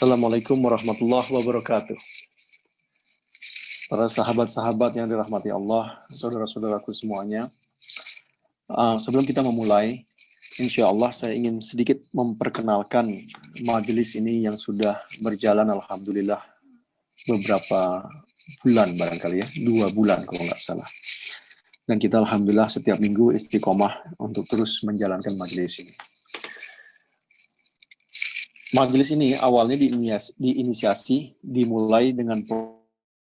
Assalamualaikum warahmatullahi wabarakatuh. Para sahabat-sahabat yang dirahmati Allah, saudara-saudaraku semuanya. Sebelum kita memulai, insya Allah saya ingin sedikit memperkenalkan majelis ini yang sudah berjalan alhamdulillah beberapa bulan barangkali ya, 2 bulan kalau nggak salah. Dan kita alhamdulillah setiap minggu istiqomah untuk terus menjalankan majelis ini. Majelis ini awalnya diinisiasi, dimulai dengan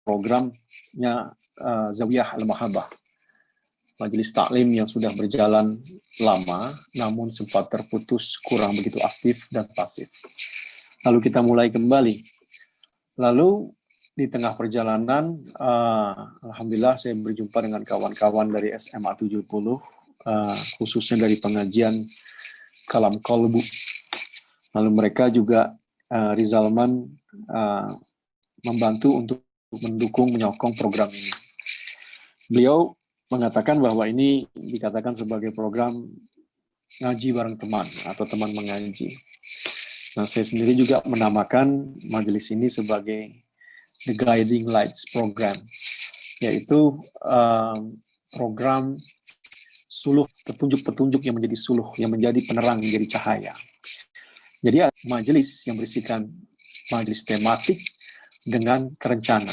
programnya Zawiyah Al-Mahabbah. Majelis taklim yang sudah berjalan lama, namun sempat terputus, kurang begitu aktif dan pasif. Lalu kita mulai kembali. Lalu di tengah perjalanan, alhamdulillah saya berjumpa dengan kawan-kawan dari SMA 70, khususnya dari pengajian Kalam Kolbu. Lalu mereka juga Rizalman membantu untuk mendukung, menyokong program ini. Beliau mengatakan bahwa ini dikatakan sebagai program ngaji bareng teman atau teman mengaji. Nah, saya sendiri juga menamakan majelis ini sebagai The Guiding Lights Program, yaitu program suluh, petunjuk-petunjuk yang menjadi suluh, yang menjadi penerang, menjadi cahaya. Jadi majelis yang berisikan majelis tematik dengan terencana.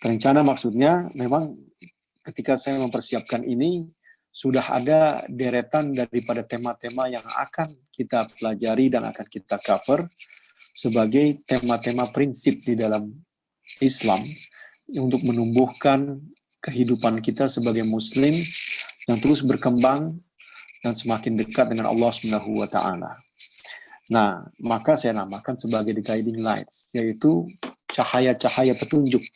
Terencana maksudnya memang ketika saya mempersiapkan ini, sudah ada deretan daripada tema-tema yang akan kita pelajari dan akan kita cover sebagai tema-tema prinsip di dalam Islam untuk menumbuhkan kehidupan kita sebagai Muslim yang terus berkembang dan semakin dekat dengan Allah Subhanahu wa Ta'ala. Nah, maka saya namakan sebagai The Guiding Lights, yaitu cahaya-cahaya petunjuk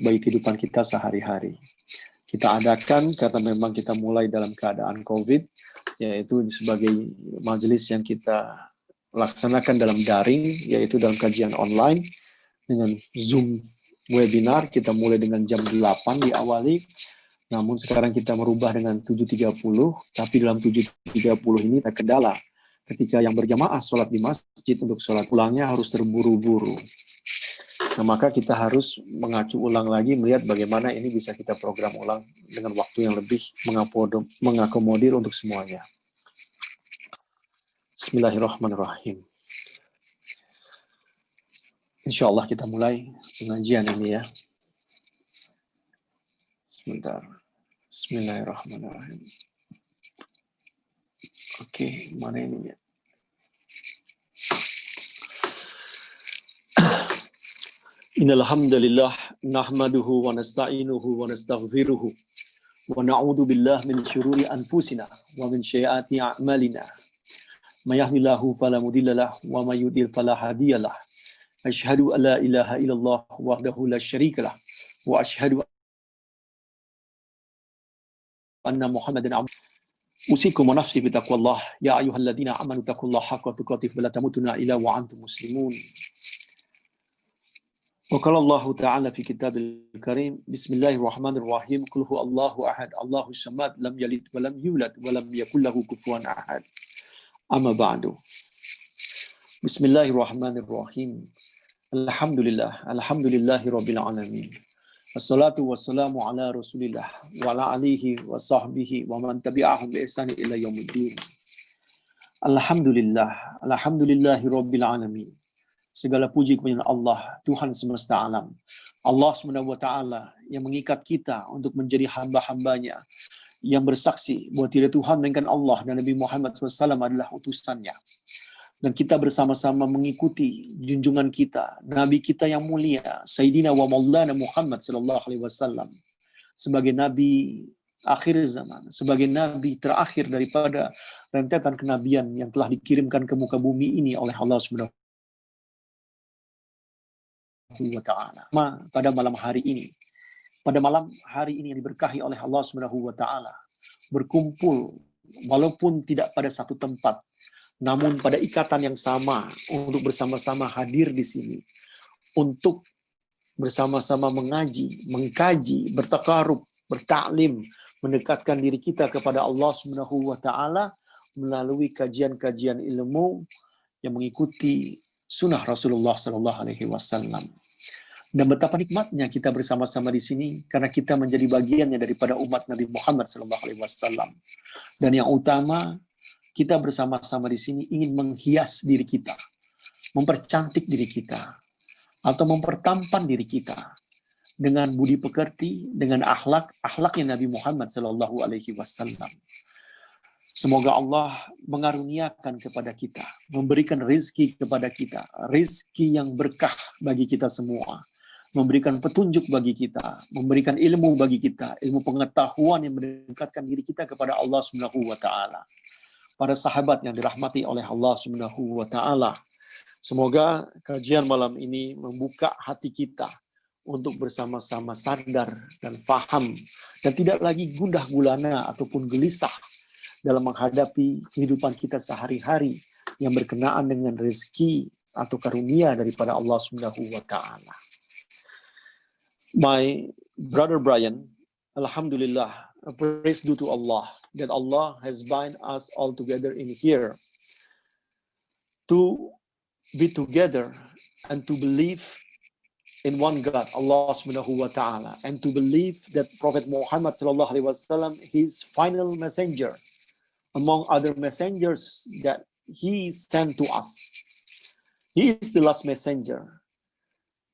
bagi kehidupan kita sehari-hari. Kita adakan karena memang kita mulai dalam keadaan COVID, yaitu sebagai majelis yang kita laksanakan dalam daring, yaitu dalam kajian online, dengan Zoom webinar. Kita mulai dengan jam 8 diawali, namun sekarang kita merubah dengan 7.30, tapi dalam 7.30 ini terkendala. Ketika yang berjamaah sholat di masjid, untuk sholat pulangnya harus terburu-buru. Nah, maka kita harus mengacu ulang lagi, melihat bagaimana ini bisa kita program ulang dengan waktu yang lebih mengakomodir untuk semuanya. Bismillahirrahmanirrahim. Insya Allah kita mulai pengajian ini ya. Sebentar. Bismillahirrahmanirrahim. Oke, mana ini ya? Innal hamdalillah nahmaduhu wa nasta'inuhu wa nastaghfiruhu wa na'udzu billahi min syururi anfusina wa min sayyiati a'malina. May yahdihillahu fala mudilla lahu wa may yudlil fala hadiyalah. Asyhadu an la ilaha illallah wahdahu la syarika lah wa asyhadu anna Muhammadan abduhu. Usikum wa nafsi bi taqwallah ya ayyuhalladzina amanu taqullaha haqqa tuqatih wa la tamutunna illa wa antum muslimun. Wa qala Allah Ta'ala fi kitabil karim, bismillahirrahmanirrahim, qul huwallahu ahad, Allahus samad, lam yalid wa lam yulad wa lam yakul lahu kufuwan ahad. Amma ba'du. Bismillahirrahmanirrahim. Alhamdulillahi rabbil alamin. Wassalatu wassalamu ala Rasulillah wa ala alihi wa sahbihi wa man tabi'ahum bi ihsani ila yaumiddin. Alhamdulillahi rabbil alamin. Segala puji kepada Allah, Tuhan semesta alam. Allah SWT yang mengikat kita untuk menjadi hamba-hambanya, yang bersaksi bahwa tidak Tuhan melainkan Allah dan Nabi Muhammad SAW adalah utusannya. Dan kita bersama-sama mengikuti junjungan kita, Nabi kita yang mulia, Sayyidina wa Maulana Muhammad SAW, sebagai Nabi akhir zaman, sebagai Nabi terakhir daripada rentetan kenabian yang telah dikirimkan ke muka bumi ini oleh Allah SWT. Pada malam hari ini yang diberkahi oleh Allah Subhanahu wa Ta'ala, berkumpul walaupun tidak pada satu tempat, namun pada ikatan yang sama untuk bersama-sama hadir di sini untuk bersama-sama mengaji, mengkaji, bertakarub, bertaklim, mendekatkan diri kita kepada Allah Subhanahu wa Ta'ala melalui kajian-kajian ilmu yang mengikuti sunnah Rasulullah Shallallahu Alaihi Wasallam. Dan betapa nikmatnya kita bersama-sama di sini karena kita menjadi bagiannya daripada umat Nabi Muhammad Shallallahu Alaihi Wasallam. Dan yang utama, kita bersama-sama di sini ingin menghias diri kita, mempercantik diri kita, atau mempertampan diri kita dengan budi pekerti, dengan akhlaknya Nabi Muhammad Shallallahu Alaihi Wasallam. Semoga Allah mengaruniakan kepada kita, memberikan rezeki kepada kita, rezeki yang berkah bagi kita semua, memberikan petunjuk bagi kita, memberikan ilmu bagi kita, ilmu pengetahuan yang mendekatkan diri kita kepada Allah Subhanahu wa taala. Para sahabat yang dirahmati oleh Allah Subhanahu wa taala, semoga kajian malam ini membuka hati kita untuk bersama-sama sadar dan paham dan tidak lagi gundah gulana ataupun gelisah dalam menghadapi kehidupan kita sehari-hari yang berkenaan dengan rezeki atau karunia daripada Allah Subhanahu wa taala. My brother Brian, alhamdulillah, praise due to Allah that Allah has bind us all together in here to be together and to believe in one God, Allah Subhanahu wa taala, and to believe that Prophet Muhammad sallallahu alaihi wasallam, his final messenger among other messengers that he sent to us. He is the last messenger,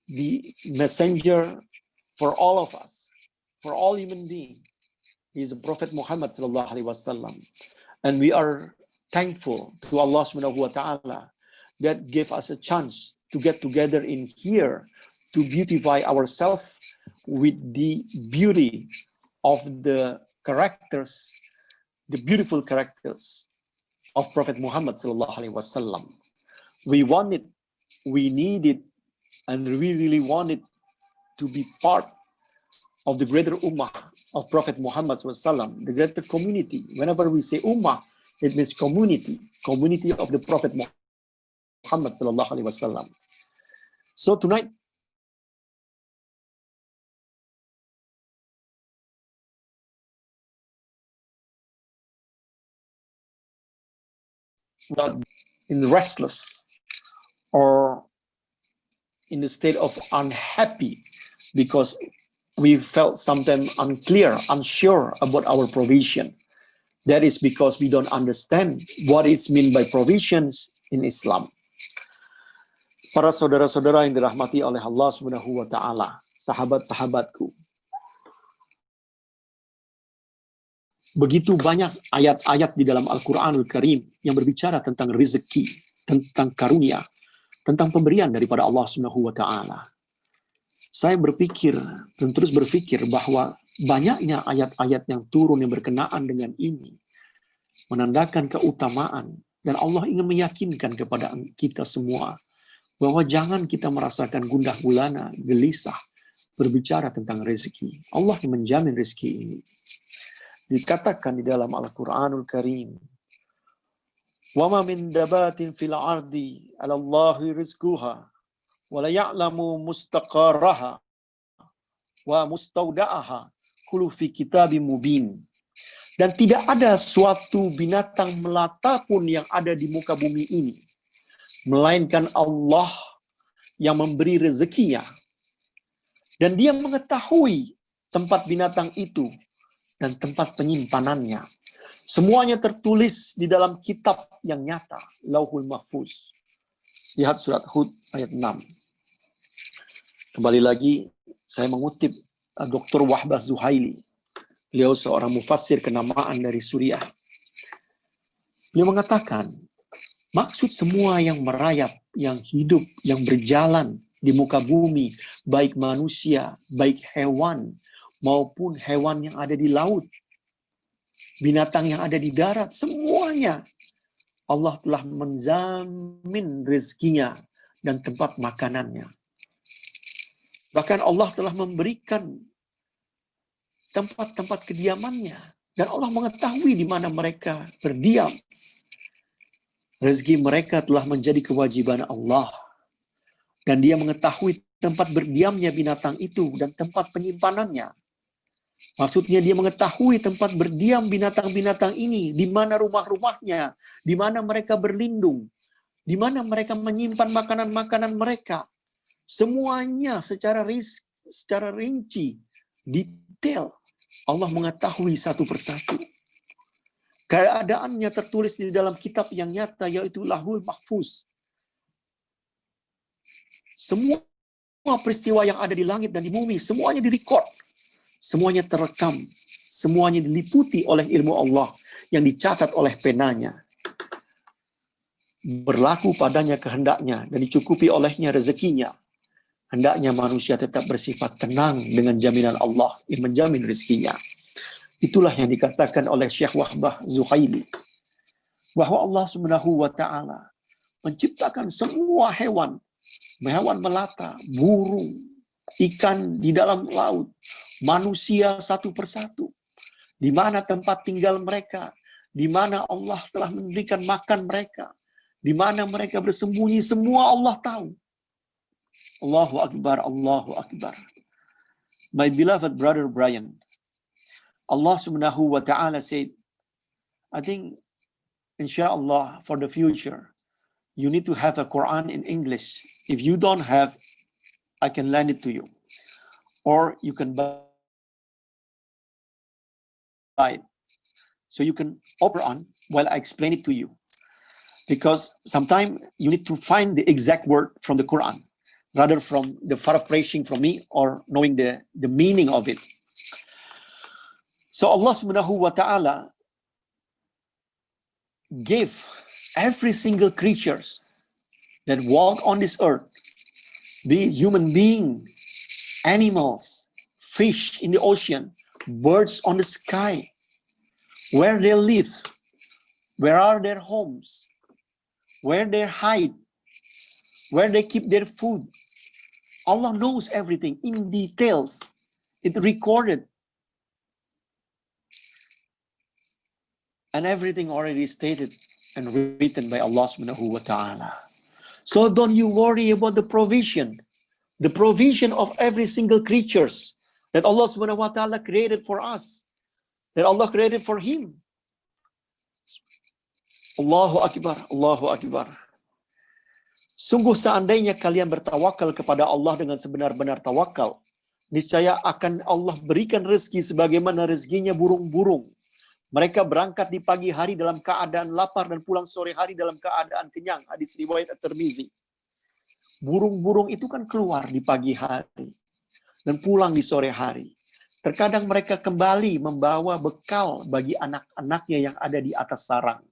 the messenger for all of us, for all human beings. He is Prophet Muhammad sallallahu alaihi wasallam, and we are thankful to Allah Subhanahu wa taala that gave us a chance to get together in here to beautify ourselves with the beauty of the characters, the beautiful characters of Prophet Muhammad sallallahu alaihi wasallam. We want it, we need it, and we really want it to be part of the greater ummah of Prophet Muhammad sallallahu alaihi wasallam, the greater community. Whenever we say ummah, it means community of the Prophet Muhammad sallallahu alaihi wasallam. So tonight, not in restless or in the state of unhappy because we felt sometimes unclear, unsure about our provision. That is because we don't understand what is meant by provisions in Islam. Para saudara-saudara yang dirahmati oleh Allah Subhanahu wa taala, sahabat-sahabatku. Begitu banyak ayat-ayat di dalam Al-Qur'anul Karim yang berbicara tentang rezeki, tentang karunia, tentang pemberian daripada Allah Subhanahu wa taala. Saya berpikir dan terus berpikir bahwa banyaknya ayat-ayat yang turun yang berkenaan dengan ini menandakan keutamaan, dan Allah ingin meyakinkan kepada kita semua bahwa jangan kita merasakan gundah gulana, gelisah berbicara tentang rezeki. Allah yang menjamin rezeki ini. Dikatakan di dalam Al-Qur'anul Karim, "Wa ma min dabatin fil ardi 'ala Allahi rizquha wa la ya'lamu mustaqarraha wa mustawda'aha kullu fi kitabim mubin." Dan tidak ada suatu binatang melata pun yang ada di muka bumi ini, melainkan Allah yang memberi rezekinya. Dan dia mengetahui tempat binatang itu dan tempat penyimpanannya. Semuanya tertulis di dalam kitab yang nyata, Lauhul Mahfuz. Lihat surat Hud ayat 6. Kembali lagi, saya mengutip Dr. Wahbah Zuhaili. Beliau seorang mufassir kenamaan dari Suriah. Beliau mengatakan, maksud semua yang merayap, yang hidup, yang berjalan di muka bumi, baik manusia, baik hewan, maupun hewan yang ada di laut, binatang yang ada di darat, semuanya Allah telah menjamin rezekinya dan tempat makanannya. Bahkan Allah telah memberikan tempat-tempat kediamannya, dan Allah mengetahui di mana mereka berdiam. Rezeki mereka telah menjadi kewajiban Allah, dan Dia mengetahui tempat berdiamnya binatang itu dan tempat penyimpanannya. Maksudnya dia mengetahui tempat berdiam binatang-binatang ini, di mana rumah-rumahnya, di mana mereka berlindung. di mana mereka menyimpan makanan-makanan mereka. Semuanya secara rinci, detail. Allah mengetahui satu persatu. Keadaannya tertulis di dalam kitab yang nyata, yaitu Lauhul Mahfuz. Semua peristiwa yang ada di langit dan di bumi, semuanya direkod. Semuanya terekam. Semuanya diliputi oleh ilmu Allah yang dicatat oleh penanya. Berlaku padanya kehendaknya dan dicukupi olehnya rezekinya. Hendaknya manusia tetap bersifat tenang dengan jaminan Allah yang menjamin rezekinya. Itulah yang dikatakan oleh Syekh Wahbah Zuhaili, bahwa Allah Subhanahu wa Ta'ala menciptakan semua hewan melata, burung, ikan di dalam laut, manusia satu persatu, di mana tempat tinggal mereka, di mana Allah telah memberikan makan mereka, di mana mereka bersembunyi, semua Allah tahu. Allahu Akbar, Allahu Akbar. My beloved brother Brian, Allah Subhanahu wa Ta'ala said, I think, inshallah, for the future, you need to have a Quran in English. If you don't have, I can lend it to you. Or you can buy it. So you can open on while I explain it to you. Because sometimes you need to find the exact word from the Quran, rather from the paraphrasing from me or knowing the meaning of it. So Allah Subhanahu wa Ta'ala gave every single creatures that walk on this earth, be it human being, animals, fish in the ocean, birds on the sky, where they live, where are their homes, where they hide, where they keep their food. Allah knows everything in details. It recorded. And everything already stated and written by Allah Subhanahu wa Ta'ala. So don't you worry about the provision of every single creatures that Allah Subhanahu wa Ta'ala created for us, that Allah created for Him. Allahu Akbar, Allahu Akbar. Sungguh seandainya kalian bertawakal kepada Allah dengan sebenar-benar tawakal, niscaya akan Allah berikan rezeki sebagaimana rezekinya burung-burung. Mereka berangkat di pagi hari dalam keadaan lapar dan pulang sore hari dalam keadaan kenyang. Hadis riwayat At-Tirmidzi. Burung-burung itu kan keluar di pagi hari dan pulang di sore hari. Terkadang mereka kembali membawa bekal bagi anak-anaknya yang ada di atas sarang.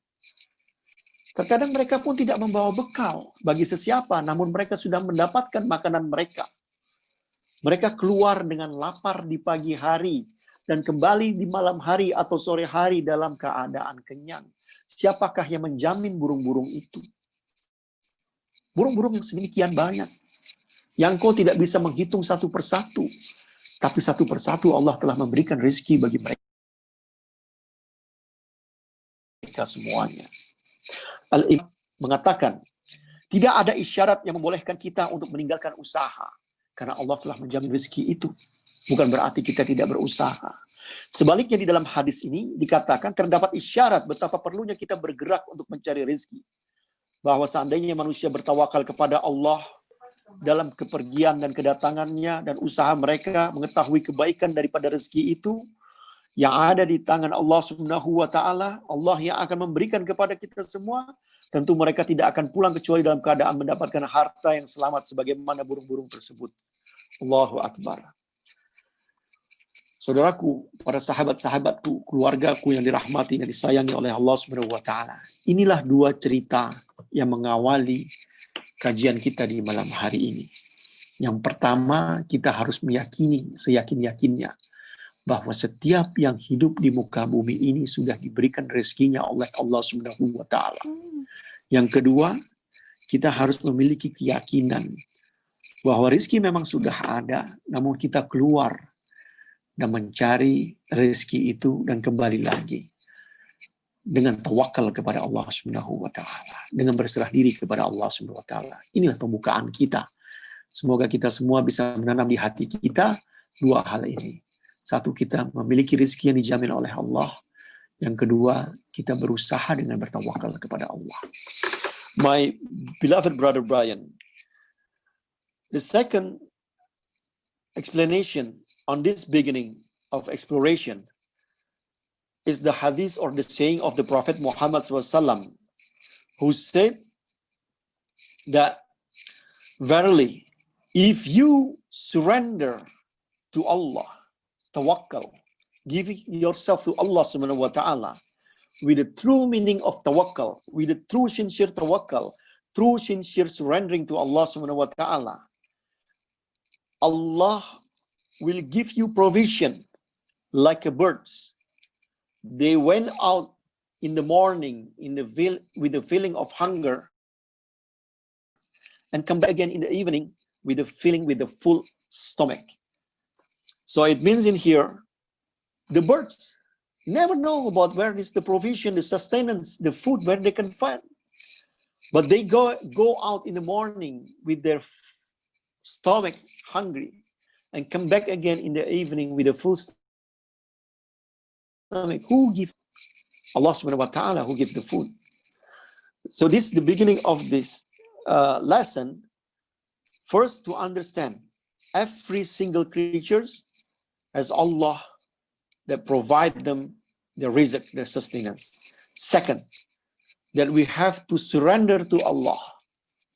Terkadang mereka pun tidak membawa bekal bagi sesiapa, namun mereka sudah mendapatkan makanan mereka. Mereka keluar dengan lapar di pagi hari dan kembali di malam hari atau sore hari dalam keadaan kenyang. Siapakah yang menjamin burung-burung itu? Burung-burung yang sedemikian banyak, yang kau tidak bisa menghitung satu persatu, tapi satu persatu Allah telah memberikan rezeki bagi mereka semuanya. Al-Imam mengatakan, tidak ada isyarat yang membolehkan kita untuk meninggalkan usaha, karena Allah telah menjamin rezeki itu. Bukan berarti kita tidak berusaha. Sebaliknya di dalam hadis ini dikatakan terdapat isyarat betapa perlunya kita bergerak untuk mencari rezeki. Bahwa seandainya manusia bertawakal kepada Allah dalam kepergian dan kedatangannya dan usaha mereka mengetahui kebaikan daripada rezeki itu, yang ada di tangan Allah Subhanahu wa Ta'ala, Allah yang akan memberikan kepada kita semua, tentu mereka tidak akan pulang kecuali dalam keadaan mendapatkan harta yang selamat sebagaimana burung-burung tersebut. Allahu Akbar. Saudaraku, para sahabat-sahabatku, keluargaku yang dirahmati dan disayangi oleh Allah Subhanahu wa Ta'ala. Inilah dua cerita yang mengawali kajian kita di malam hari ini. Yang pertama, kita harus meyakini seyakin-yakinnya bahwa setiap yang hidup di muka bumi ini sudah diberikan rezekinya oleh Allah Subhanahu wa Ta'ala. Yang kedua, kita harus memiliki keyakinan bahwa rezeki memang sudah ada, namun kita keluar dan mencari rezeki itu dan kembali lagi dengan tawakal kepada Allah Subhanahu wa Ta'ala, dengan berserah diri kepada Allah Subhanahu wa Ta'ala. Inilah pembukaan kita. Semoga kita semua bisa menanam di hati kita dua hal ini. Satu, kita memiliki rezeki yang dijamin oleh Allah. Yang kedua, kita berusaha dengan bertawakal kepada Allah. My beloved brother Brian, the second explanation on this beginning of exploration is the hadith or the saying of the Prophet Muhammad SAW, who said that verily, if you surrender to Allah, tawakkal, giving yourself to Allah subhanahu wa ta'ala, with the true meaning of tawakkal, with the true sincere tawakkal, true sincere surrendering to Allah subhanahu wa ta'ala, Allah will give you provision like a birds. They went out in the morning with the feeling of hunger and come back again in the evening with the feeling with the full stomach. So it means in here, the birds never know about where is the provision, the sustenance, the food, where they can find. But they go out in the morning with their stomach hungry and come back again in the evening with a full stomach. Who gives? Allah subhanahu wa ta'ala, who gives the food. So this is the beginning of this lesson. First, to understand every single creatures as Allah that provide them the rizq, their sustenance. Second, that we have to surrender to Allah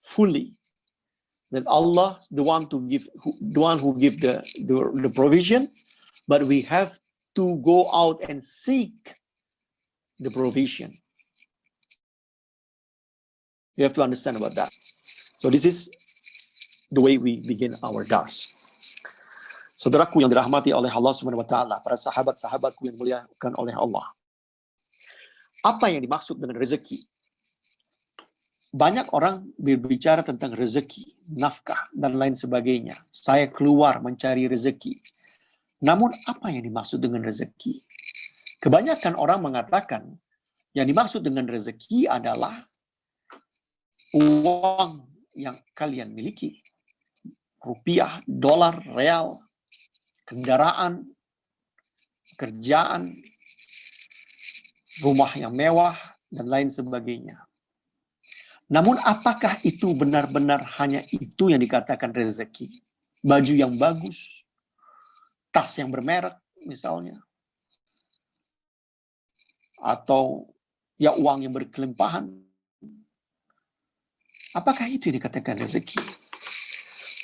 fully. That Allah is the one to give, the one who give the provision, but we have to go out and seek the provision. You have to understand about that. So this is the way we begin our dars. Saudaraku yang dirahmati oleh Allah Subhanahu wa taala, para sahabat-sahabatku yang dimuliakan oleh Allah. Apa yang dimaksud dengan rezeki? Banyak orang berbicara tentang rezeki, nafkah dan lain sebagainya. Saya keluar mencari rezeki. Namun apa yang dimaksud dengan rezeki? Kebanyakan orang mengatakan yang dimaksud dengan rezeki adalah uang yang kalian miliki. Rupiah, dolar, real, kendaraan, pekerjaan, rumah yang mewah, dan lain sebagainya. Namun apakah itu benar-benar hanya itu yang dikatakan rezeki? Baju yang bagus, tas yang bermerek misalnya, atau ya uang yang berkelimpahan. Apakah itu yang dikatakan rezeki?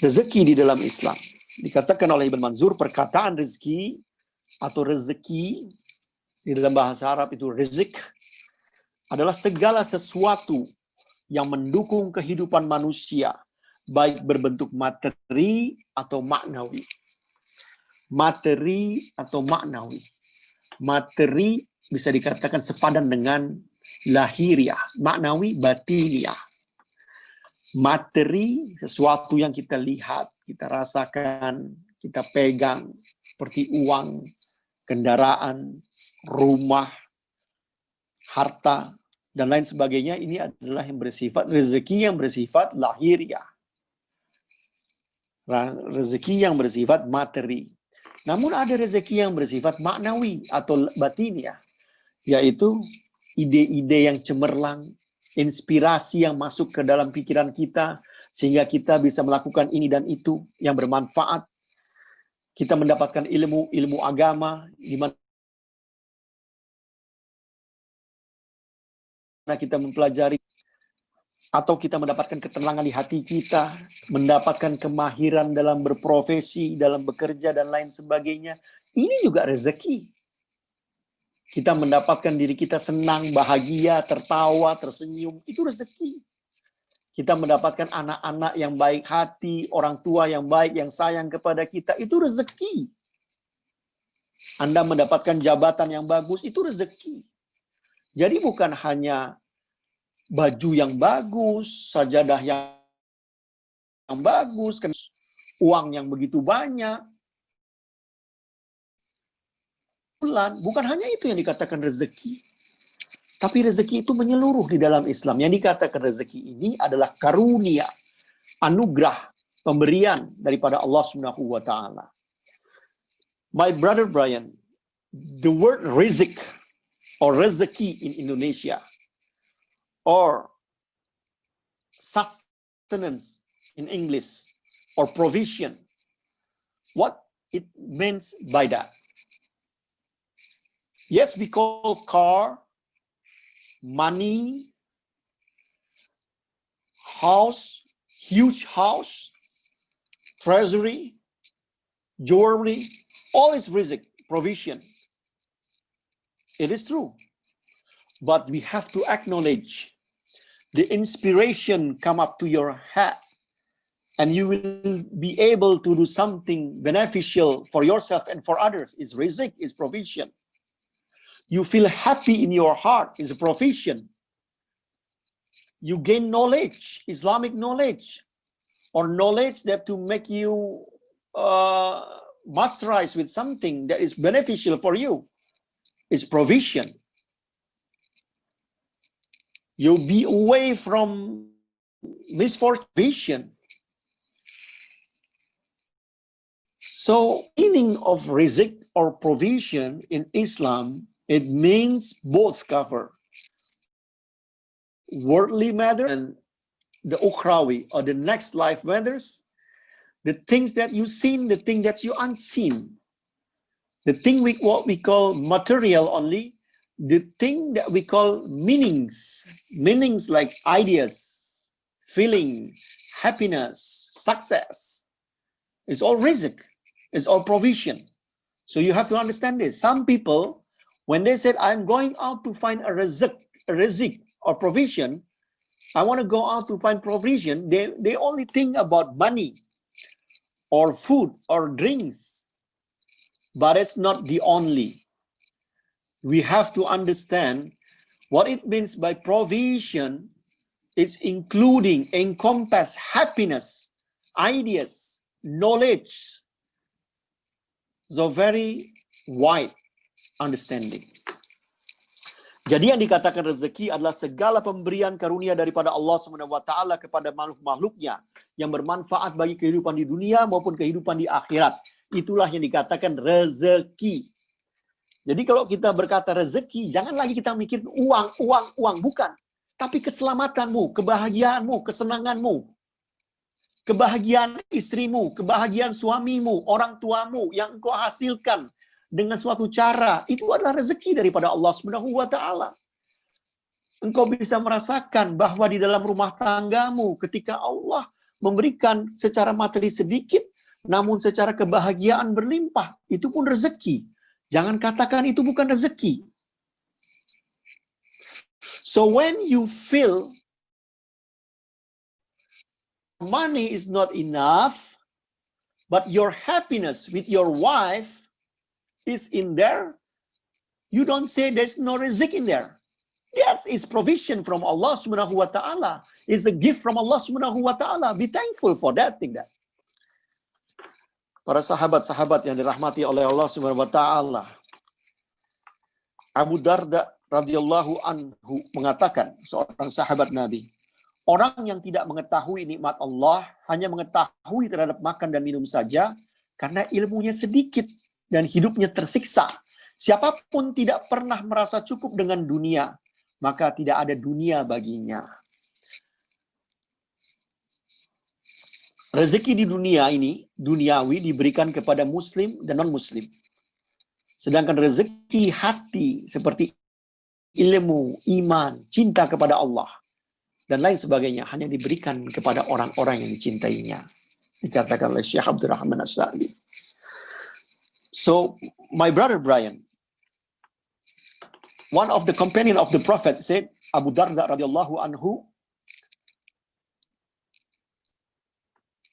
Rezeki di dalam Islam dikatakan oleh Ibn Manzur, perkataan rezeki atau rezeki di dalam bahasa Arab itu rizq adalah segala sesuatu yang mendukung kehidupan manusia, baik berbentuk materi atau maknawi. Materi atau maknawi. Materi bisa dikatakan sepadan dengan lahiriah, maknawi batiniah. Materi, sesuatu yang kita lihat, kita rasakan, kita pegang, seperti uang, kendaraan, rumah, harta, dan lain sebagainya. Ini adalah yang bersifat rezeki yang bersifat lahiriah. Rezeki yang bersifat materi. Namun ada rezeki yang bersifat maknawi atau batiniah, yaitu ide-ide yang cemerlang, inspirasi yang masuk ke dalam pikiran kita, sehingga kita bisa melakukan ini dan itu yang bermanfaat. Kita mendapatkan ilmu agama, di mana kita mempelajari, atau kita mendapatkan ketenangan di hati kita, mendapatkan kemahiran dalam berprofesi, dalam bekerja, dan lain sebagainya. Ini juga rezeki. Kita mendapatkan diri kita senang, bahagia, tertawa, tersenyum. Itu rezeki. Kita mendapatkan anak-anak yang baik hati, orang tua yang baik, yang sayang kepada kita. Itu rezeki. Anda mendapatkan jabatan yang bagus, itu rezeki. Jadi bukan hanya baju yang bagus, sajadah yang bagus, uang yang begitu banyak. Bukan hanya itu yang dikatakan rezeki. Tapi rezeki itu menyeluruh di dalam Islam. Yang dikatakan rezeki ini adalah karunia, anugerah, pemberian daripada Allah Subhanahu wa taala. My brother Brian, the word rizq or rezeki in Indonesia, or sustenance in English, or provision. What it means by that? Yes, we call car, money, house, huge house, treasury, jewelry, all is rizq, provision. It is true. But we have to acknowledge the inspiration come up to your head, and you will be able to do something beneficial for yourself and for others. Is rizq, is provision. You feel happy in your heart, is a provision. You gain knowledge, Islamic knowledge, or knowledge that to make you masterize with something that is beneficial for you, is provision. You'll be away from misfortune. So, meaning of rizq or provision in Islam, it means both cover worldly matter and the ukhrawi, or the next life matters, the things that you seen, the thing that you unseen, the thing what we call material only, the thing that we call meanings like ideas, feeling, happiness, success. It's all rizq, it's all provision. So you have to understand this. Some people, when they said, I'm going out to find a rizq or provision, I want to go out to find provision, they only think about money or food or drinks. But it's not the only. We have to understand what it means by provision. It's encompass happiness, ideas, knowledge. So very wide understanding. Jadi yang dikatakan rezeki adalah segala pemberian karunia daripada Allah SWT kepada makhluk-makhluknya yang bermanfaat bagi kehidupan di dunia maupun kehidupan di akhirat. Itulah yang dikatakan rezeki. Jadi kalau kita berkata rezeki, jangan lagi kita mikir uang, bukan. Tapi keselamatanmu, kebahagiaanmu, kesenanganmu, kebahagiaan istrimu, kebahagiaan suamimu, orang tuamu yang engkau hasilkan dengan suatu cara, itu adalah rezeki daripada Allah SWT. Engkau bisa merasakan bahwa di dalam rumah tanggamu, ketika Allah memberikan secara materi sedikit, namun secara kebahagiaan berlimpah, itu pun rezeki. Jangan katakan itu bukan rezeki. So when you feel money is not enough, but your happiness with your wife is in there, you don't say there's no rizq in there. That is provision from Allah Subhanahu wa Ta'ala. It's a gift from Allah Subhanahu wa Ta'ala. Be thankful for that thing. That. Para sahabat-sahabat yang dirahmati oleh Allah Subhanahu wa Ta'ala, Abu Darda radhiyallahu anhu mengatakan, seorang sahabat Nabi, orang yang tidak mengetahui nikmat Allah hanya mengetahui terhadap makan dan minum saja karena ilmunya sedikit dan hidupnya tersiksa. Siapapun tidak pernah merasa cukup dengan dunia, maka tidak ada dunia baginya. Rezeki di dunia ini, duniawi, diberikan kepada muslim dan non-muslim. Sedangkan rezeki hati seperti ilmu, iman, cinta kepada Allah, dan lain sebagainya hanya diberikan kepada orang-orang yang dicintainya. Dikatakan oleh Syekh Abdurrahman As-Sa'di. So, my brother Brian, one of the companion of the Prophet said, Abu Darda radhiyallahu anhu,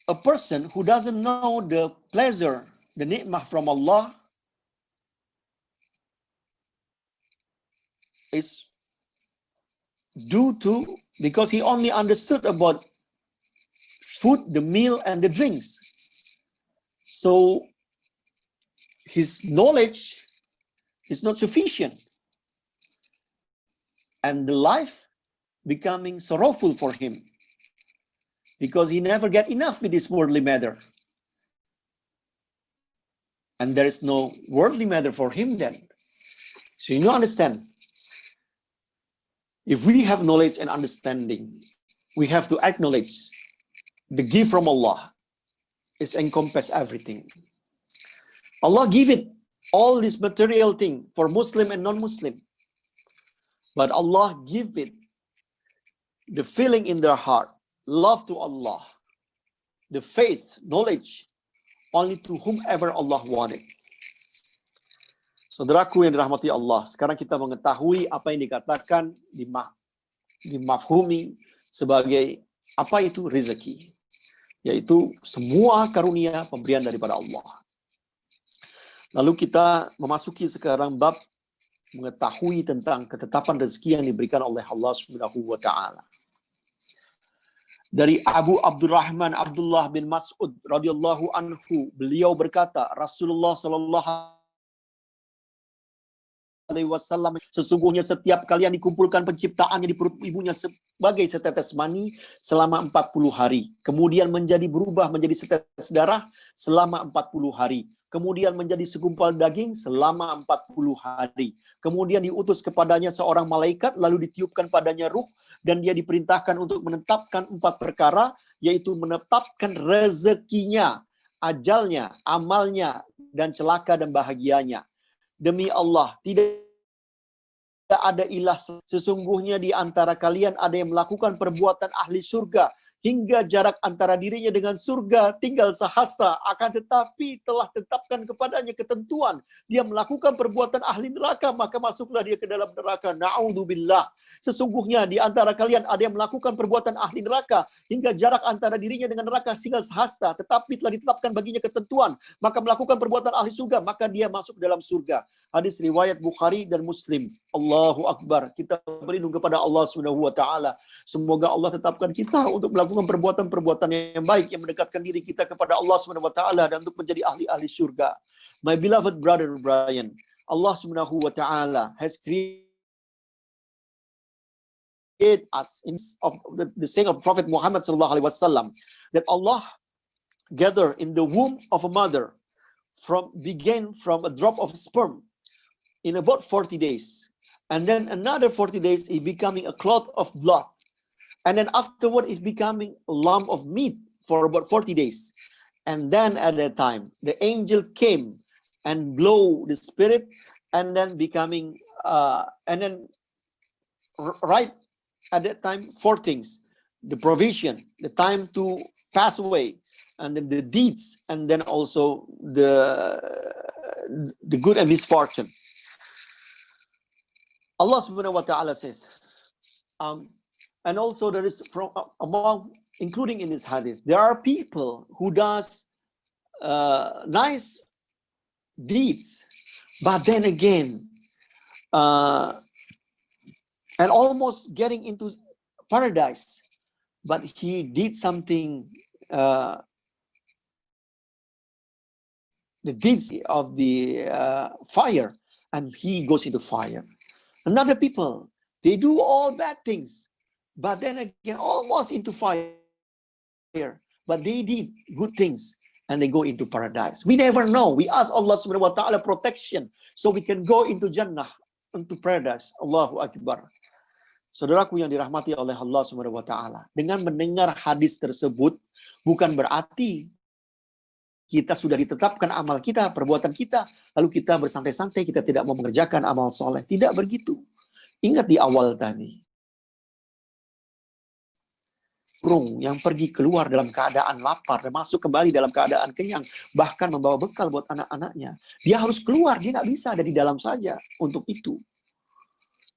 a person who doesn't know the pleasure, the ni'mah from Allah, is due to, because he only understood about food, the meal, and the drinks. So, his knowledge is not sufficient. And the life becoming sorrowful for him. Because he never get enough with this worldly matter. And there is no worldly matter for him then. So you understand, if we have knowledge and understanding, we have to acknowledge the gift from Allah is encompass everything. Allah give it all this material thing for Muslim and non-Muslim. But Allah give it the feeling in their heart, love to Allah, the faith, knowledge, only to whomever Allah wanted. Saudaraku yang dirahmati Allah, sekarang kita mengetahui apa yang dikatakan, dimafhumi sebagai apa itu rezeki. Yaitu semua karunia pemberian daripada Allah. Lalu kita memasuki sekarang bab mengetahui tentang ketetapan rezeki yang diberikan oleh Allah Subhanahu wa taala. Dari Abu Abdurrahman Abdullah bin Mas'ud radhiyallahu anhu, beliau berkata, Rasulullah sallallahu alaihi wasallam, sesungguhnya setiap kalian dikumpulkan penciptaannya di perut ibunya sebagai setetes mani selama 40 hari. Kemudian berubah menjadi setetes darah selama 40 hari. Kemudian menjadi segumpal daging selama 40 hari. Kemudian diutus kepadanya seorang malaikat, lalu ditiupkan padanya ruh, dan dia diperintahkan untuk menetapkan 4 perkara, yaitu menetapkan rezekinya, ajalnya, amalnya, dan celaka dan bahagianya. Demi Allah, tidak ada ilah. Sesungguhnya di antara kalian ada yang melakukan perbuatan ahli surga, hingga jarak antara dirinya dengan surga tinggal sehasta, akan tetapi telah tetapkan kepadanya ketentuan. Dia melakukan perbuatan ahli neraka, maka masuklah dia ke dalam neraka. Na'udzubillah. Sesungguhnya di antara kalian ada yang melakukan perbuatan ahli neraka, hingga jarak antara dirinya dengan neraka tinggal sehasta, tetapi telah ditetapkan baginya ketentuan, maka melakukan perbuatan ahli surga, maka dia masuk dalam surga. Hadis riwayat Bukhari dan Muslim. Allahu Akbar. Kita berlindung kepada Allah Subhanahu wa taala. Semoga Allah tetapkan kita untuk melakukan perbuatan-perbuatan yang baik yang mendekatkan diri kita kepada Allah Subhanahu wa taala dan untuk menjadi ahli-ahli surga. My beloved brother Brian, Allah Subhanahu wa taala has created us in of the saying of Prophet Muhammad sallallahu alaihi wasallam that Allah gather in the womb of a mother began from a drop of sperm in about 40 days. And then another 40 days, it becoming a clot of blood. And then afterward, it's becoming a lump of meat for about 40 days. And then at that time, the angel came and blow the spirit, and then becoming, right at that time, 4 things. The provision, the time to pass away, and then the deeds, and then also the good and misfortune. Allah Subhanahu wa taala says, and also there is from among, including in this hadith, there are people who does nice deeds, but then again, and almost getting into paradise, but he did something, the deeds of the fire, and he goes into fire. Another people, they do all bad things, but then again, almost into fire. But they did good things, and they go into paradise. We never know. We ask Allah Subhanahu wa taala protection, so we can go into Jannah, into paradise. Allahu Akbar. Saudaraku yang dirahmati oleh Allah Subhanahu wa taala, dengan mendengar hadis tersebut, bukan berarti kita sudah ditetapkan amal kita, perbuatan kita, lalu kita bersantai-santai, kita tidak mau mengerjakan amal soleh. Tidak begitu. Ingat di awal tadi. Burung yang pergi keluar dalam keadaan lapar, dan masuk kembali dalam keadaan kenyang, bahkan membawa bekal buat anak-anaknya. Dia harus keluar, dia nggak bisa ada di dalam saja untuk itu.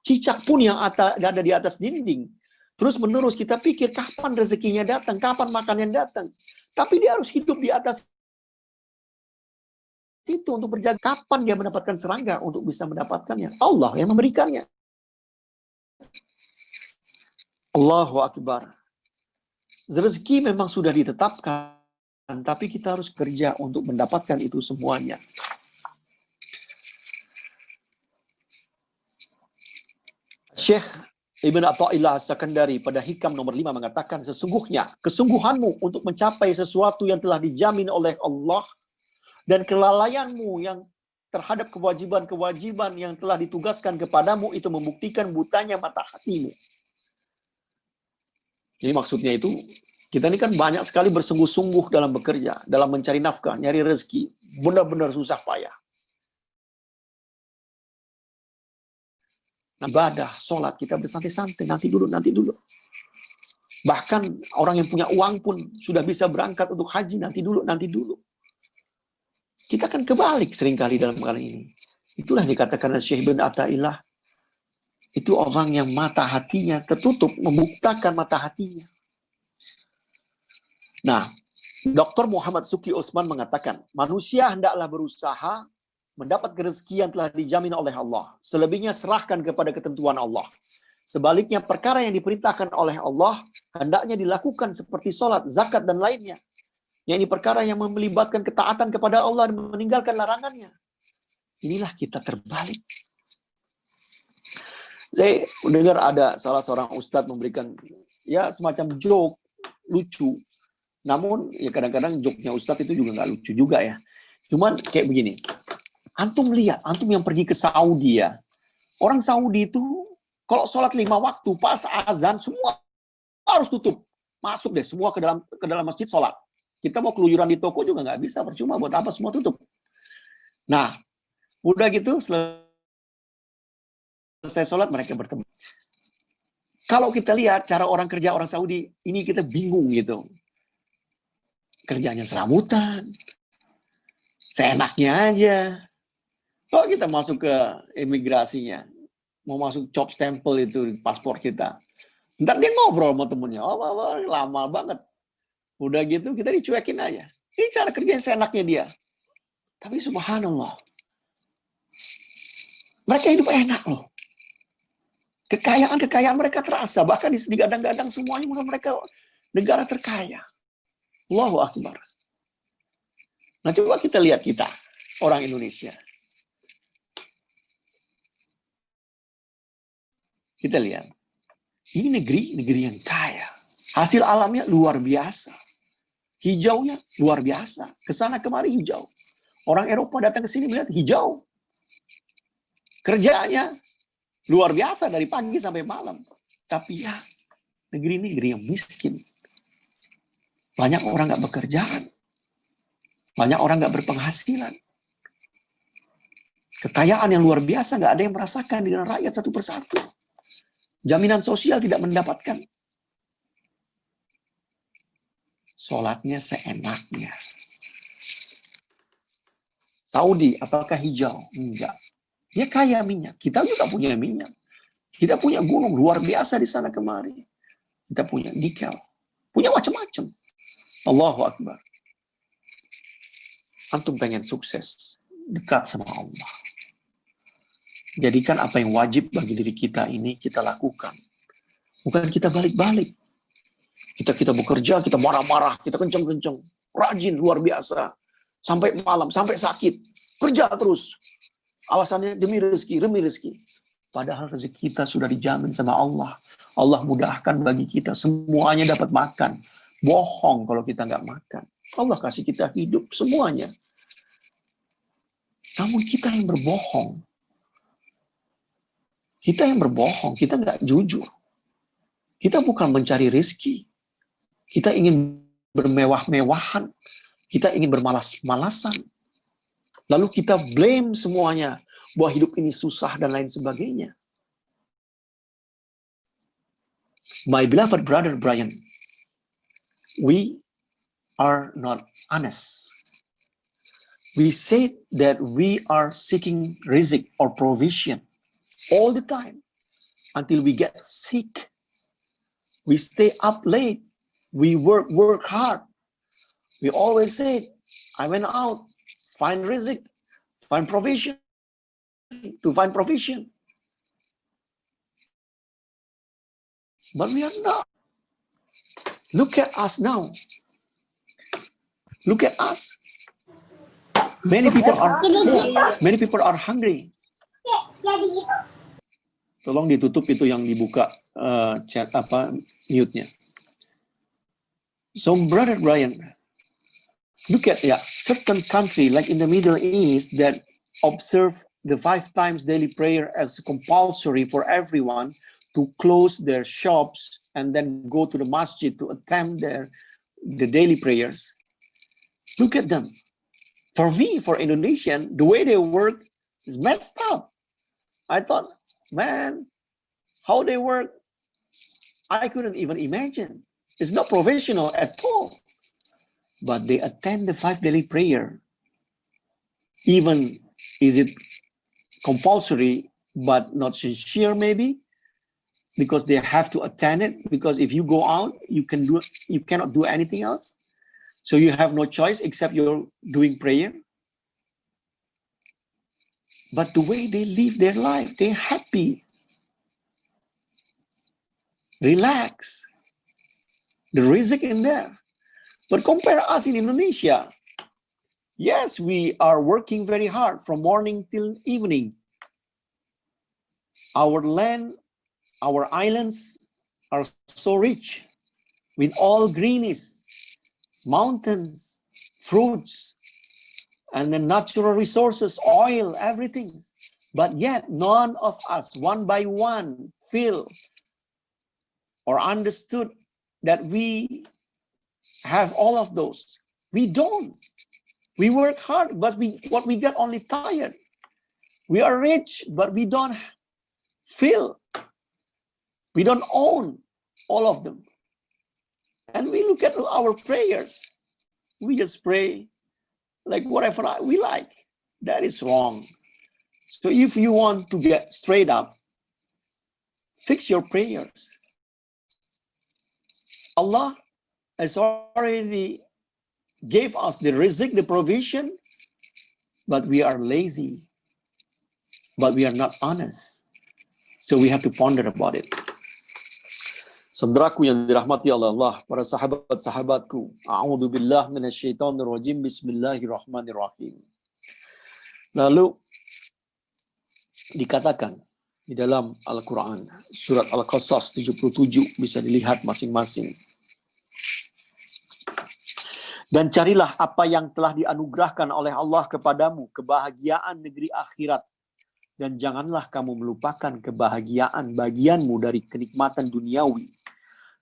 Cicak pun yang ada di atas dinding, terus menerus kita pikir kapan rezekinya datang, kapan makannya datang. Tapi dia harus hidup di atas itu untuk berjaga. Kapan dia mendapatkan serangga untuk bisa mendapatkannya? Allah yang memberikannya. Allahu Akbar. Rezeki memang sudah ditetapkan, tapi kita harus kerja untuk mendapatkan itu semuanya. Syekh Ibn Athaillah As-Sakandari pada Hikam nomor 5 mengatakan, sesungguhnya kesungguhanmu untuk mencapai sesuatu yang telah dijamin oleh Allah, dan kelalaianmu yang terhadap kewajiban-kewajiban yang telah ditugaskan kepadamu itu membuktikan butanya mata hatimu. Jadi maksudnya itu, kita ini kan banyak sekali bersungguh-sungguh dalam bekerja, dalam mencari nafkah, nyari rezeki, benar-benar susah payah. Ibadah, sholat, kita bersantai-santai, nanti dulu. Bahkan orang yang punya uang pun sudah bisa berangkat untuk haji, nanti dulu. Kita kan kebalik seringkali dalam hal ini. Itulah dikatakan Syekh bin Athaillah, itu orang yang mata hatinya tertutup, membuktakan mata hatinya. Nah, Dr. Muhammad Suki Osman mengatakan, manusia hendaklah berusaha mendapat rezeki yang telah dijamin oleh Allah. Selebihnya serahkan kepada ketentuan Allah. Sebaliknya perkara yang diperintahkan oleh Allah hendaknya dilakukan seperti sholat, zakat, dan lainnya. Yang ini perkara yang melibatkan ketaatan kepada Allah dan meninggalkan larangannya. Inilah kita terbalik. Saya dengar ada salah seorang ustadz memberikan ya semacam joke lucu. Namun ya kadang-kadang joke-nya ustadz itu juga nggak lucu juga ya. Cuman kayak begini. Antum lihat, antum yang pergi ke Saudi ya. Orang Saudi itu kalau sholat 5 waktu pas azan semua harus tutup. Masuk deh semua ke dalam masjid sholat. Kita mau keluyuran di toko juga nggak bisa, percuma, buat apa semua tutup. Nah, udah gitu selesai sholat mereka bertemu. Kalau kita lihat cara orang kerja orang Saudi, ini kita bingung gitu. Kerjanya serabutan, seenaknya aja. Kalau kita masuk ke imigrasinya, mau masuk job stempel itu di paspor kita, ntar dia ngobrol sama temennya, lama banget. Udah gitu kita dicuekin aja. Ini cara kerja yang seenaknya dia. Tapi subhanallah, mereka hidup enak loh. Kekayaan mereka terasa. Bahkan digadang-gadang semuanya mereka negara terkaya. Allahu Akbar. Nah coba kita lihat kita, orang Indonesia. Kita lihat. Ini negeri yang kaya. Hasil alamnya luar biasa. Hijaunya luar biasa. Kesana kemari hijau. Orang Eropa datang ke sini melihat hijau. Kerjanya luar biasa dari pagi sampai malam. Tapi ya, negeri yang miskin. Banyak orang nggak bekerjaan. Banyak orang nggak berpenghasilan. Kekayaan yang luar biasa nggak ada yang merasakan dengan rakyat satu persatu. Jaminan sosial tidak mendapatkan. Sholatnya seenaknya. Saudi, apakah hijau? Enggak. Dia kaya minyak. Kita juga punya minyak. Kita punya gunung luar biasa di sana kemari. Kita punya nikel. Punya macam-macam. Allahu Akbar. Antum pengen sukses. Dekat sama Allah. Jadikan apa yang wajib bagi diri kita ini kita lakukan. Bukan kita balik-balik. Kita bekerja, kita marah-marah, kita kenceng-kenceng. Rajin, luar biasa. Sampai malam, sampai sakit. Kerja terus. Alasannya demi rezeki. Padahal rezeki kita sudah dijamin sama Allah. Allah mudahkan bagi kita. Semuanya dapat makan. Bohong kalau kita nggak makan. Allah kasih kita hidup semuanya. Namun kita yang berbohong. Kita nggak jujur. Kita bukan mencari rezeki. Kita ingin bermewah-mewahan. Kita ingin bermalas-malasan. Lalu kita blame semuanya. Bahwa hidup ini susah dan lain sebagainya. My beloved brother Brian, we are not honest. We say that we are seeking rizq or provision all the time until we get sick. We stay up late. We work hard. We always say, I went out, find rizq, find provision, to find provision. But we are not. Look at us now. Look at us. Many people are poor. Many people are hungry. Tolong ditutup itu yang dibuka chat mute-nya. So brother Brian, look at certain country like in the Middle East that observe the 5 times daily prayer as compulsory for everyone to close their shops and then go to the masjid to attend the daily prayers. Look at them. For me, for Indonesian, the way they work is messed up. I thought, man, how they work, I couldn't even imagine. It's not professional at all. But they attend the 5 daily prayer. Even, is it compulsory, but not sincere maybe? Because they have to attend it. Because if you go out, you cannot do anything else. So you have no choice except you're doing prayer. But the way they live their life, they're happy, relax. The rizq in there. But compare us in Indonesia. Yes, we are working very hard from morning till evening. Our land, our islands are so rich with all greenies, mountains, fruits, and the natural resources, oil, everything. But yet none of us, one by one, feel or understood that we have all of those. We don't. We work hard, but what we get only tired. We are rich, but we don't feel. We don't own all of them. And we look at our prayers. We just pray like whatever we like. That is wrong. So if you want to get straight up, fix your prayers. Allah has already gave us the rizq, the provision, but we are lazy, but we are not honest. So we have to ponder about it. Saudaraku yang dirahmati Allah, para sahabat-sahabatku, a'udzubillah minasyaitonirrajim, bismillahirrahmanirrahim. Lalu dikatakan di dalam Al-Quran, surat Al-Qasas 77, bisa dilihat masing-masing. Dan carilah apa yang telah dianugerahkan oleh Allah kepadamu, kebahagiaan negeri akhirat. Dan janganlah kamu melupakan kebahagiaan bagianmu dari kenikmatan duniawi.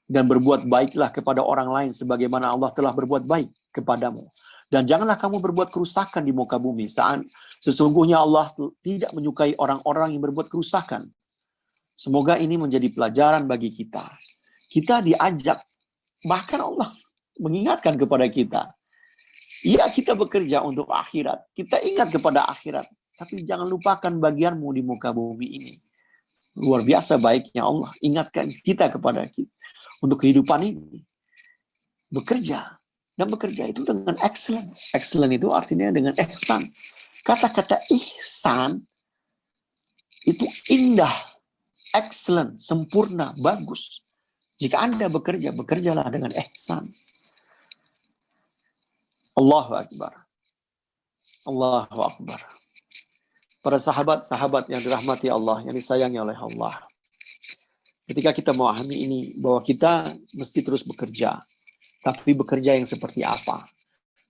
Dan berbuat baiklah kepada orang lain sebagaimana Allah telah berbuat baik kepadamu. Dan janganlah kamu berbuat kerusakan di muka bumi. Sesungguhnya Allah tidak menyukai orang-orang yang berbuat kerusakan. Semoga ini menjadi pelajaran bagi kita. Kita diajak, bahkan Allah mengingatkan kepada kita. Iya, kita bekerja untuk akhirat. Kita ingat kepada akhirat. Tapi jangan lupakan bagianmu di muka bumi ini. Luar biasa baiknya Allah ingatkan kita kepada kita. Untuk kehidupan ini. Bekerja. Dan bekerja itu dengan excellent. Excellent itu artinya dengan ihsan. Kata-kata ihsan itu indah. Excellent. Sempurna. Bagus. Jika Anda bekerja, bekerjalah dengan ihsan. Allahu Akbar. Allahu Akbar. Para sahabat-sahabat yang dirahmati Allah, yang disayangi oleh Allah. Ketika kita memahami ini, bahwa kita mesti terus bekerja. Tapi bekerja yang seperti apa?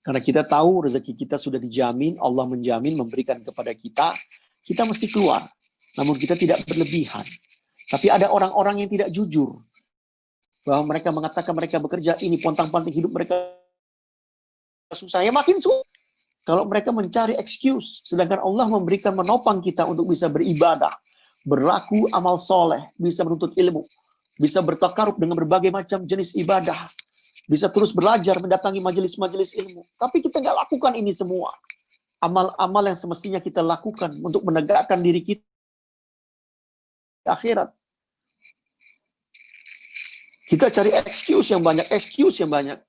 Karena kita tahu rezeki kita sudah dijamin, Allah menjamin, memberikan kepada kita, kita mesti keluar. Namun kita tidak berlebihan. Tapi ada orang-orang yang tidak jujur. Bahwa mereka mengatakan mereka bekerja, ini pontang-panting hidup mereka susah, ya makin susah. Kalau mereka mencari excuse, sedangkan Allah memberikan menopang kita untuk bisa beribadah, berlaku amal soleh, bisa menuntut ilmu, bisa bertakarub dengan berbagai macam jenis ibadah, bisa terus belajar, mendatangi majelis-majelis ilmu. Tapi kita nggak lakukan ini semua. Amal-amal yang semestinya kita lakukan untuk menegakkan diri kita di akhirat. Kita cari excuse yang banyak.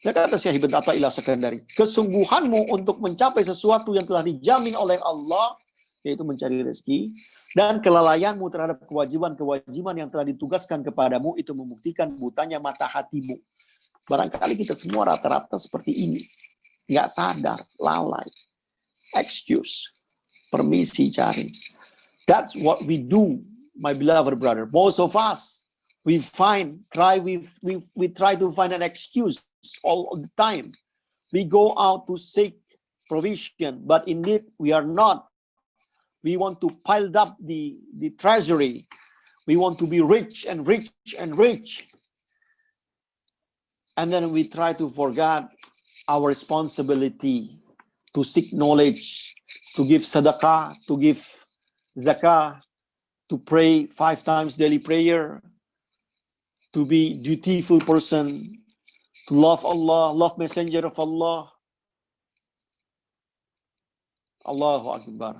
Ya kata Syekh Ibn Athaillah Sekandari, kesungguhanmu untuk mencapai sesuatu yang telah dijamin oleh Allah, yaitu mencari rezeki, dan kelalaianmu terhadap kewajiban-kewajiban yang telah ditugaskan kepadamu, itu membuktikan butanya mata hatimu. Barangkali kita semua rata-rata seperti ini. Nggak sadar, lalai. Excuse. Permisi cari. That's what we do, my beloved brother. Most of us, we try to find an excuse all the time. We go out to seek provision, but indeed we are not. We want to pile up the treasury. We want to be rich and rich and rich. And then we try to forget our responsibility to seek knowledge, to give sadaqah, to give zakah, to pray 5 times daily prayer, to be dutiful person, to love Allah, love Messenger of Allah. Allahu Akbar.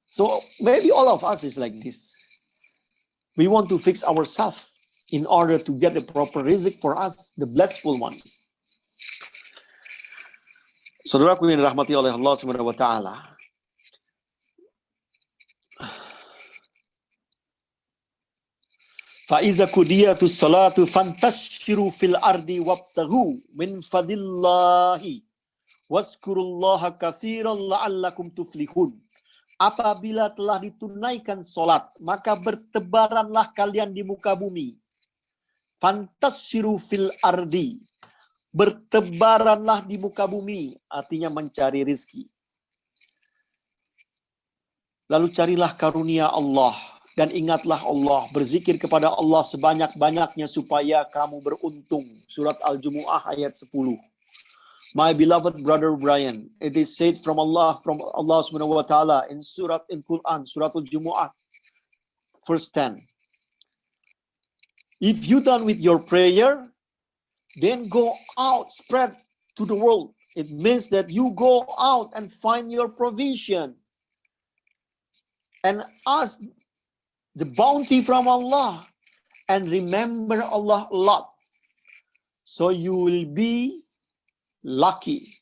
So maybe all of us is like this. We want to fix ourselves in order to get the proper rizq for us, the blissful one. Saudaraku yang dirahmati oleh Allah Subhanahu wa taala. Fa iza qudiyatus salatu fantashiru fil ardi wabtaghu min fadillahi wazkurullaha katsiran la'allakum tuflihun. Apabila telah ditunaikan solat, maka bertebaranlah kalian di muka bumi. Fantashiru fil ardi. Bertebaranlah di muka bumi, artinya mencari rizki. Lalu carilah karunia Allah, dan ingatlah Allah, berzikir kepada Allah sebanyak-banyaknya supaya kamu beruntung. Surat Al-Jumu'ah ayat 10. My beloved brother Brian, it is said from Allah Subhanahu wa taala in Quran, Surat Al-Jumu'ah, verse 10. If you done with your prayer, then go out, spread to the world. It means that you go out and find your provision and ask the bounty from Allah and remember Allah a lot. So you will be lucky,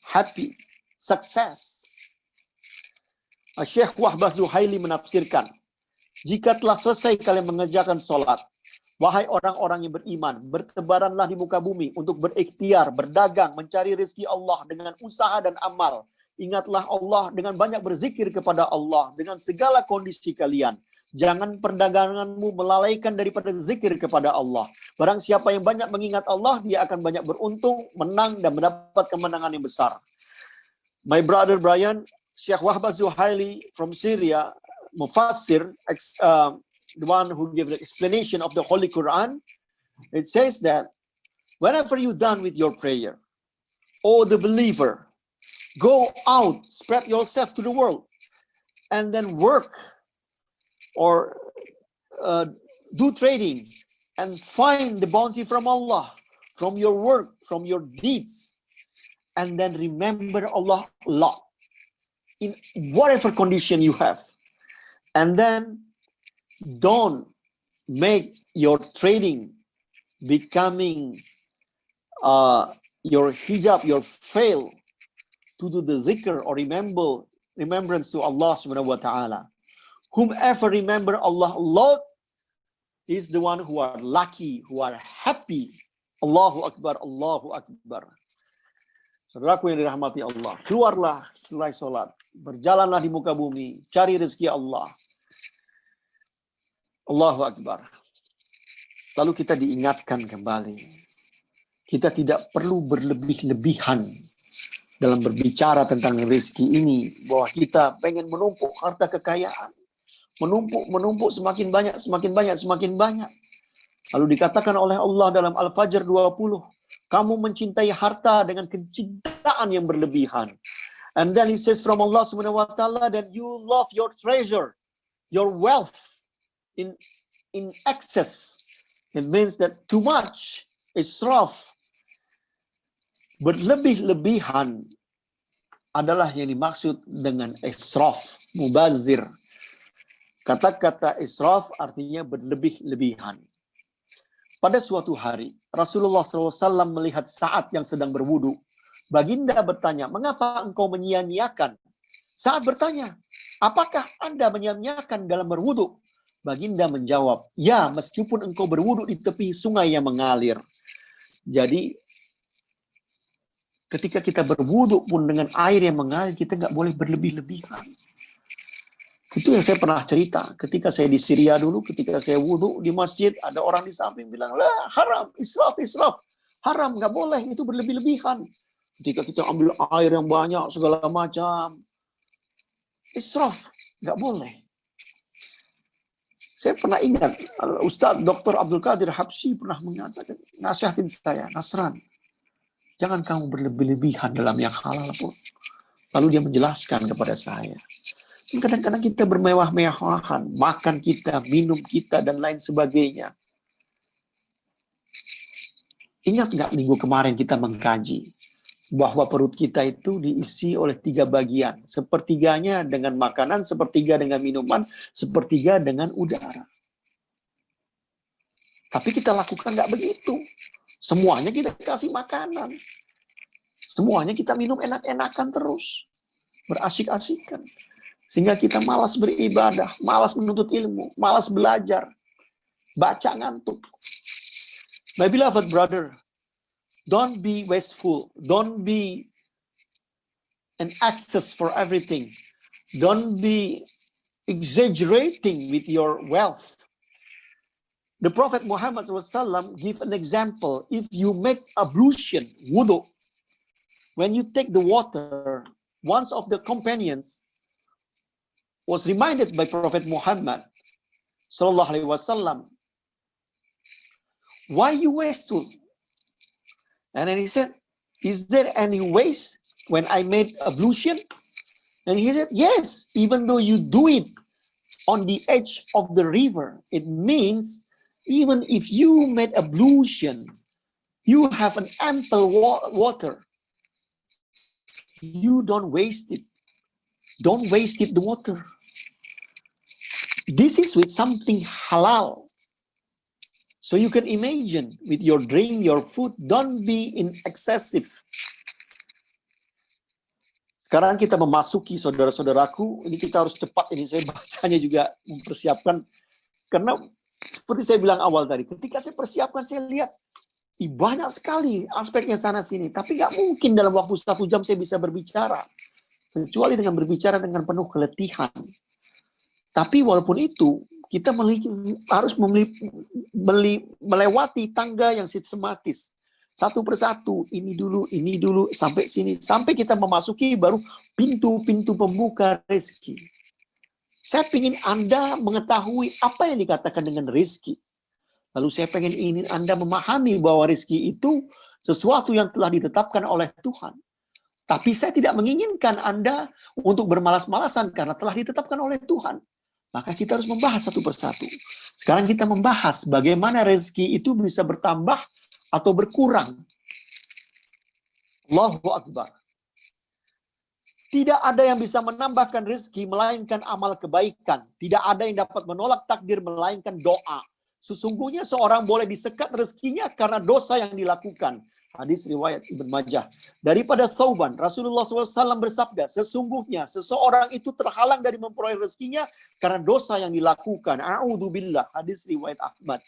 happy, success. Syekh Wahbah Zuhaili menafsirkan, jika telah selesai kalian mengerjakan sholat, wahai orang-orang yang beriman, bertebaranlah di muka bumi untuk berikhtiar, berdagang, mencari rezeki Allah dengan usaha dan amal. Ingatlah Allah dengan banyak berzikir kepada Allah dengan segala kondisi kalian. Jangan perdaganganmu melalaikan daripada zikir kepada Allah. Barang siapa yang banyak mengingat Allah, dia akan banyak beruntung, menang, dan mendapat kemenangan yang besar. My brother Brian, Syekh Wahbah Zuhaili from Syria, Mufassir, the one who gave the explanation of the Holy Quran, it says that whenever you done with your prayer, oh the believer, go out, spread yourself to the world, and then work or do trading and find the bounty from Allah, from your work, from your deeds, and then remember Allah a lot in whatever condition you have. And then don't make your trading becoming your hijab, your fail to do the zikr or remembrance to Allah Subhanahu wa taala. Whomever remember Allah a lot is the one who are lucky, who are happy. Allahu Akbar, Allahu Akbar. Saudaraku yang dirahmati Allah, keluarlah setelah sholat, berjalanlah di muka bumi, cari rezeki Allah. Allahu Akbar. Lalu kita diingatkan kembali, kita tidak perlu berlebih-lebihan dalam berbicara tentang rezeki ini, bahwa kita pengen menumpuk harta kekayaan. Menumpuk semakin banyak. Lalu dikatakan oleh Allah dalam Al-Fajr 20, kamu mencintai harta dengan kecintaan yang berlebihan. And then it says from Allah Subhanahu wa taala that you love your treasure, your wealth in excess. It means that too much, israf, berlebih-lebihan adalah yang dimaksud dengan israf, mubazir. Kata-kata israf artinya berlebih-lebihan. Pada suatu hari, Rasulullah SAW melihat Sa'ad yang sedang berwudu. Baginda bertanya, mengapa engkau menyia-nyiakan? Sa'ad bertanya, apakah Anda menyia-nyiakan dalam berwudu? Baginda menjawab, ya, meskipun engkau berwudu di tepi sungai yang mengalir. Jadi, ketika kita berwudu pun dengan air yang mengalir, kita nggak boleh berlebih-lebihan. Itu yang saya pernah cerita. Ketika saya di Syria dulu, ketika saya wudu di masjid, ada orang di samping bilang, lah haram, israf. Haram, nggak boleh, itu berlebih-lebihan. Ketika kita ambil air yang banyak, segala macam. Israf, nggak boleh. Saya pernah ingat, Ustadz Dr. Abdul Qadir Habsyi pernah mengatakan, nasihatin saya, Nasran, jangan kamu berlebih-lebihan dalam yang halal pun. Lalu dia menjelaskan kepada saya, kadang-kadang kita bermewah-mewahan, makan kita, minum kita, dan lain sebagainya. Ingat nggak minggu kemarin kita mengkaji, bahwa perut kita itu diisi oleh 3 bagian. Sepertiganya dengan makanan, sepertiga dengan minuman, sepertiga dengan udara. Tapi kita lakukan nggak begitu. Semuanya kita kasih makanan. Semuanya kita minum enak-enakan terus. Berasik-asikan. Sehingga kita malas beribadah, malas menuntut ilmu, malas belajar. Baca ngantuk. My beloved brother, don't be wasteful. Don't be an access for everything. Don't be exaggerating with your wealth. The Prophet Muhammad SAW give an example. If you make ablution, wudu, when you take the water, one of the companions was reminded by Prophet Muhammad SAW, why you wasteful? And then he said, is there any waste when I made ablution? And he said, yes, even though you do it on the edge of the river, it means even if you made ablution, you have an ample water. You don't waste it. Don't waste it, the water. This is with something halal. So you can imagine with your drink, your food, don't be in excessive. Sekarang kita memasuki, saudara-saudaraku, ini kita harus cepat, ini saya bacanya juga mempersiapkan. Karena seperti saya bilang awal tadi, ketika saya persiapkan, saya lihat banyak sekali aspeknya sana-sini. Tapi nggak mungkin dalam waktu 1 jam saya bisa berbicara. Kecuali dengan berbicara dengan penuh keletihan. Tapi walaupun itu, kita harus melewati tangga yang sistematis. Satu persatu, ini dulu, sampai sini. Sampai kita memasuki baru pintu-pintu pembuka rezeki. Saya ingin Anda mengetahui apa yang dikatakan dengan rezeki. Lalu saya ingin Anda memahami bahwa rezeki itu sesuatu yang telah ditetapkan oleh Tuhan. Tapi saya tidak menginginkan Anda untuk bermalas-malasan karena telah ditetapkan oleh Tuhan. Maka kita harus membahas satu persatu. Sekarang kita membahas bagaimana rezeki itu bisa bertambah atau berkurang. Allahu Akbar. Tidak ada yang bisa menambahkan rezeki melainkan amal kebaikan. Tidak ada yang dapat menolak takdir melainkan doa. Sesungguhnya seorang boleh disekat rezekinya karena dosa yang dilakukan. Hadis riwayat Ibn Majah. Daripada Thauban, Rasulullah SAW bersabda, sesungguhnya seseorang itu terhalang dari memperoleh rezekinya karena dosa yang dilakukan. A'udzubillah. Hadis riwayat Ahmad.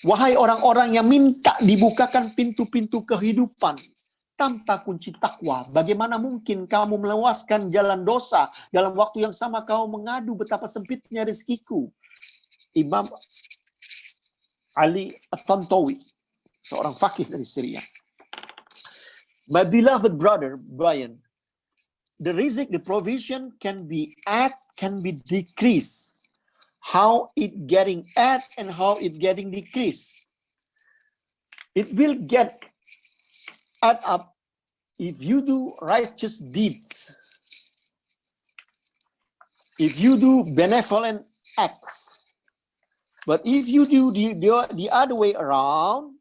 Wahai orang-orang yang minta dibukakan pintu-pintu kehidupan tanpa kunci takwa, bagaimana mungkin kamu melewaskan jalan dosa dalam waktu yang sama kamu mengadu betapa sempitnya rezekiku? Imam Ali At-Tantawi, seorang fakih dari Syria. My beloved brother Brian, the rizq, the provision can be add, can be decreased. How it getting add and how it getting decreased. It will get add up if you do righteous deeds. If you do benevolent acts. But if you do the other way around,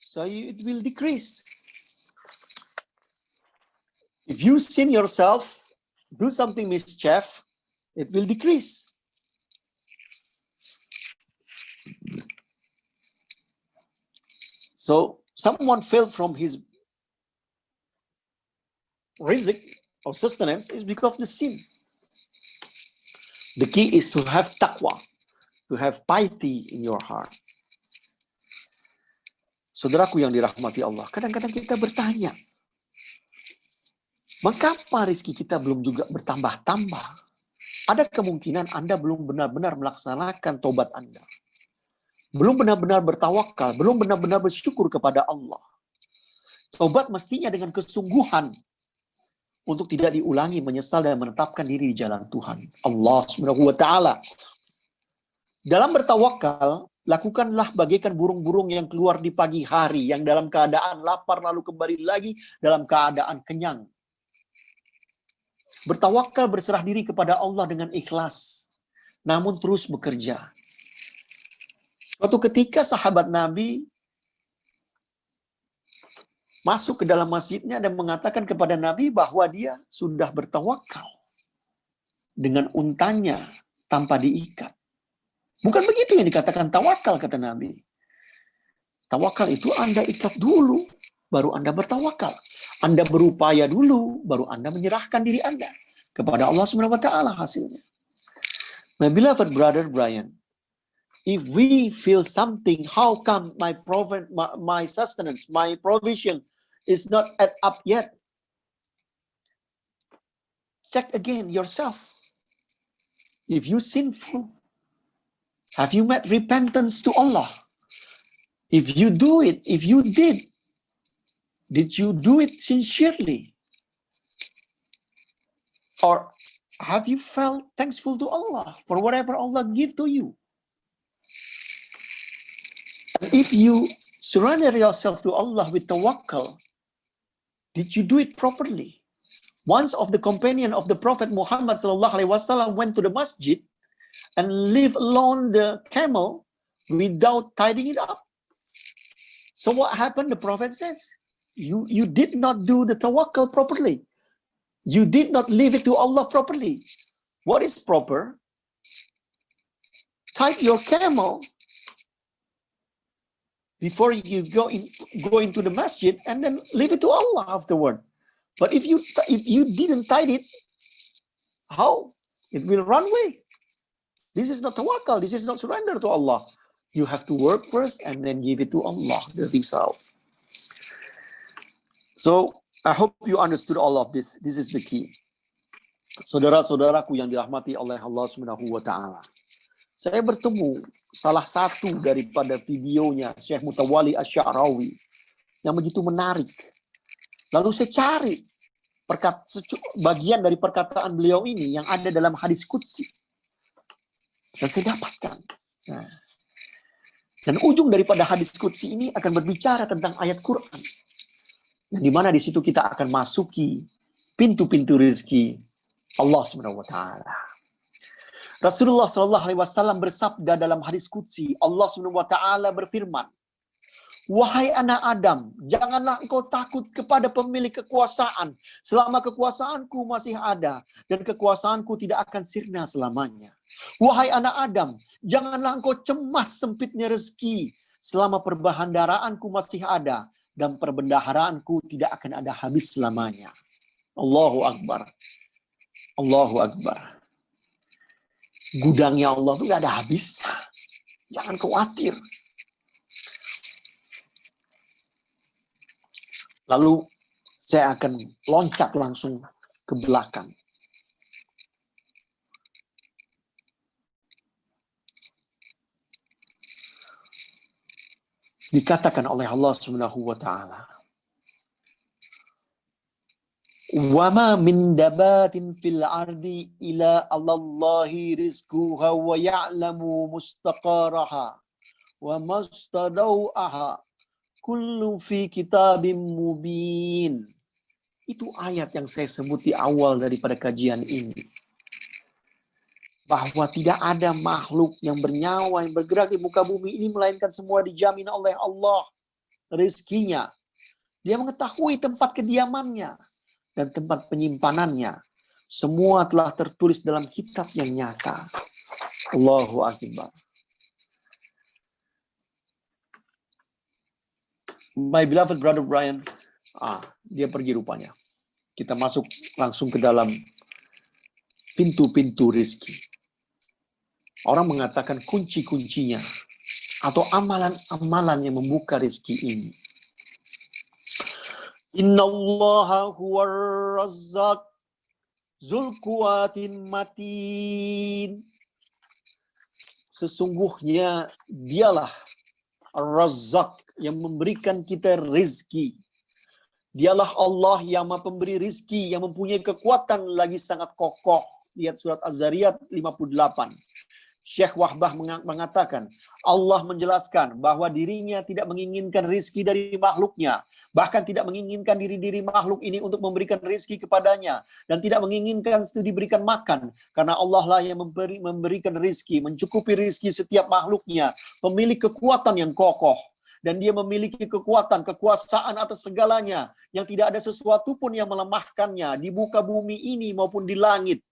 so it will decrease. If you sin yourself, do something mischief, it will decrease. So someone failed from his rizq or sustenance is because of the sin. The key is to have taqwa, to have piety in your heart. Saudaraku yang dirahmati Allah, kadang-kadang kita bertanya, mengapa rezeki kita belum juga bertambah-tambah? Ada kemungkinan Anda belum benar-benar melaksanakan tobat Anda. Belum benar-benar bertawakal, belum benar-benar bersyukur kepada Allah. Tobat mestinya dengan kesungguhan. untuk tidak diulangi, menyesal dan menetapkan diri di jalan Tuhan Allah Subhanahu wa taala. Dalam bertawakal, lakukanlah bagaikan burung-burung yang keluar di pagi hari, yang dalam keadaan lapar lalu kembali lagi dalam keadaan kenyang. Bertawakal berserah diri kepada Allah dengan ikhlas, namun terus bekerja. Suatu ketika sahabat Nabi masuk ke dalam masjidnya dan mengatakan kepada Nabi bahwa dia sudah bertawakal dengan untanya tanpa diikat. Bukan begitu yang dikatakan tawakal, kata Nabi. Tawakal itu Anda ikat dulu, baru Anda bertawakal. Anda berupaya dulu, baru Anda menyerahkan diri Anda kepada Allah Subhanahu wa taala hasilnya. My beloved brother Brian, if we feel something, how come my sustenance, my provision is not add up yet? Check again yourself. If you sinful, have you made repentance to Allah? If you do it, if you did you do it sincerely? Or have you felt thankful to Allah for whatever Allah give to you? And if you surrender yourself to Allah with tawakkul, did you do it properly? Once of the companion of the Prophet Muhammad sallallahu alaihi wasallam went to the masjid and leave alone the camel without tidying it up. So what happened? The Prophet says, you did not do the tawakkul properly. You did not leave it to Allah properly. What is proper? Tie your camel before you go into the masjid, and then leave it to Allah afterward. But if you didn't tie it, how? It will run away. This is not tawakkul. This is not surrender to Allah. You have to work first and then give it to Allah, the result. So, I hope you understood all of this. This is the key. Saudara-saudaraku yang dirahmati oleh Allah Subhanahu wa taala. Saya bertemu salah satu daripada videonya Syekh Mutawalli Asy-Sya'rawi yang begitu menarik. Lalu saya cari bagian dari perkataan beliau ini yang ada dalam hadis qudsi. Dan saya dapatkan. Nah, dan ujung daripada hadis qudsi ini akan berbicara tentang ayat Quran. Di mana di situ kita akan masuki pintu-pintu rezeki Allah Subhanahu wa taala. Rasulullah sallallahu alaihi wasallam bersabda dalam hadis qudsi, Allah Subhanahu wa taala berfirman, "Wahai anak Adam, janganlah engkau takut kepada pemilik kekuasaan selama kekuasaanku masih ada dan kekuasaanku tidak akan sirna selamanya. Wahai anak Adam, janganlah engkau cemas sempitnya rezeki selama perbendaharaanku masih ada dan perbendaharaanku tidak akan ada habis selamanya." Allahu Akbar. Allahu Akbar. Gudangnya Allah itu gak ada habisnya. Jangan khawatir. Lalu saya akan loncat langsung ke belakang. Dikatakan oleh Allah Subhanahu wa taala, "Wa ma min dabatin fil ardi ila Allahi rizquha wa ya'lamu mustaqaraha wa mustadau'aha kullu fi kitabim mubin." Itu ayat yang saya sebut di awal daripada kajian ini. Bahwa tidak ada makhluk yang bernyawa yang bergerak di muka bumi ini melainkan semua dijamin oleh Allah rezekinya. Dia mengetahui tempat kediamannya dan tempat penyimpanannya. Semua telah tertulis dalam kitab yang nyata. Allahu Akbar. My beloved brother Brian, dia pergi rupanya. Kita masuk langsung ke dalam pintu-pintu rezeki. Orang mengatakan kunci-kuncinya atau amalan-amalan yang membuka rezeki ini. Innallaha huwar razzaq dzul quwwatin matin. Sesungguhnya dialah Ar-Razzaq yang memberikan kita rezeki Dialah Allah yang Maha Pemberi rizki, yang mempunyai kekuatan lagi sangat kokoh. Lihat surat Az-Zariyat 58. Syekh Wahbah mengatakan, Allah menjelaskan bahwa dirinya tidak menginginkan rizki dari makhluknya, bahkan tidak menginginkan diri-diri makhluk ini untuk memberikan rizki kepadanya, dan tidak menginginkan itu diberikan makan, karena Allah lah yang memberikan rizki, mencukupi rizki setiap makhluknya, pemilik kekuatan yang kokoh. Dan dia memiliki kekuatan, kekuasaan atas segalanya, yang tidak ada sesuatu pun yang melemahkannya, di muka bumi ini maupun di langit.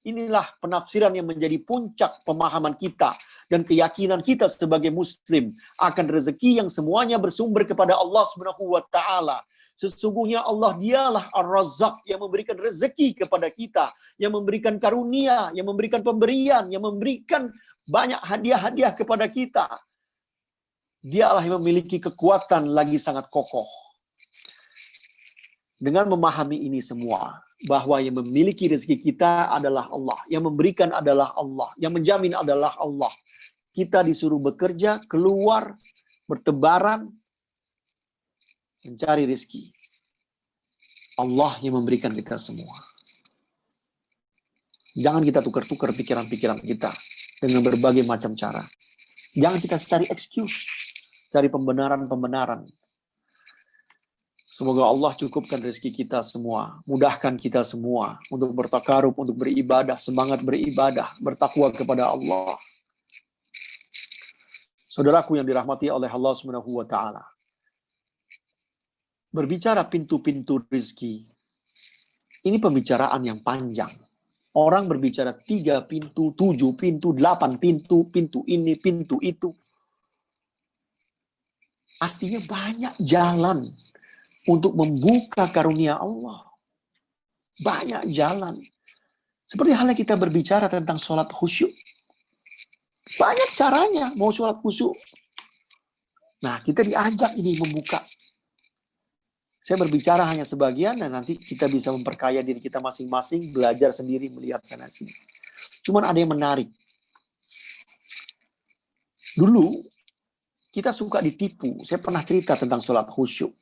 Inilah penafsiran yang menjadi puncak pemahaman kita dan keyakinan kita sebagai muslim akan rezeki yang semuanya bersumber kepada Allah Subhanahu wa taala. Sesungguhnya Allah dialah Ar-Razzaq yang memberikan rezeki kepada kita, yang memberikan karunia, yang memberikan pemberian, yang memberikan banyak hadiah-hadiah kepada kita. Dialah yang memiliki kekuatan lagi sangat kokoh. Dengan memahami ini semua, bahwa yang memiliki rezeki kita adalah Allah, yang memberikan adalah Allah, yang menjamin adalah Allah. Kita disuruh bekerja, keluar, bertebaran, mencari rezeki. Allah yang memberikan kita semua. Jangan kita tukar-tukar pikiran-pikiran kita dengan berbagai macam cara. Jangan kita cari excuse, cari pembenaran-pembenaran. Semoga Allah cukupkan rezeki kita semua, mudahkan kita semua untuk bertakarub, untuk beribadah, semangat beribadah, bertakwa kepada Allah. Saudaraku yang dirahmati oleh Allah Subhanahu wa taala. Berbicara pintu-pintu rezeki, ini pembicaraan yang panjang. Orang berbicara 3 pintu, 7 pintu, 8 pintu, pintu ini, pintu itu. Artinya banyak jalan untuk membuka karunia Allah. Banyak jalan. Seperti halnya kita berbicara tentang sholat khusyuk. Banyak caranya mau sholat khusyuk. Nah, kita diajak ini membuka. Saya berbicara hanya sebagian, dan nanti kita bisa memperkaya diri kita masing-masing, belajar sendiri, melihat sana-sini. Cuman ada yang menarik. Dulu, kita suka ditipu. Saya pernah cerita tentang sholat khusyuk.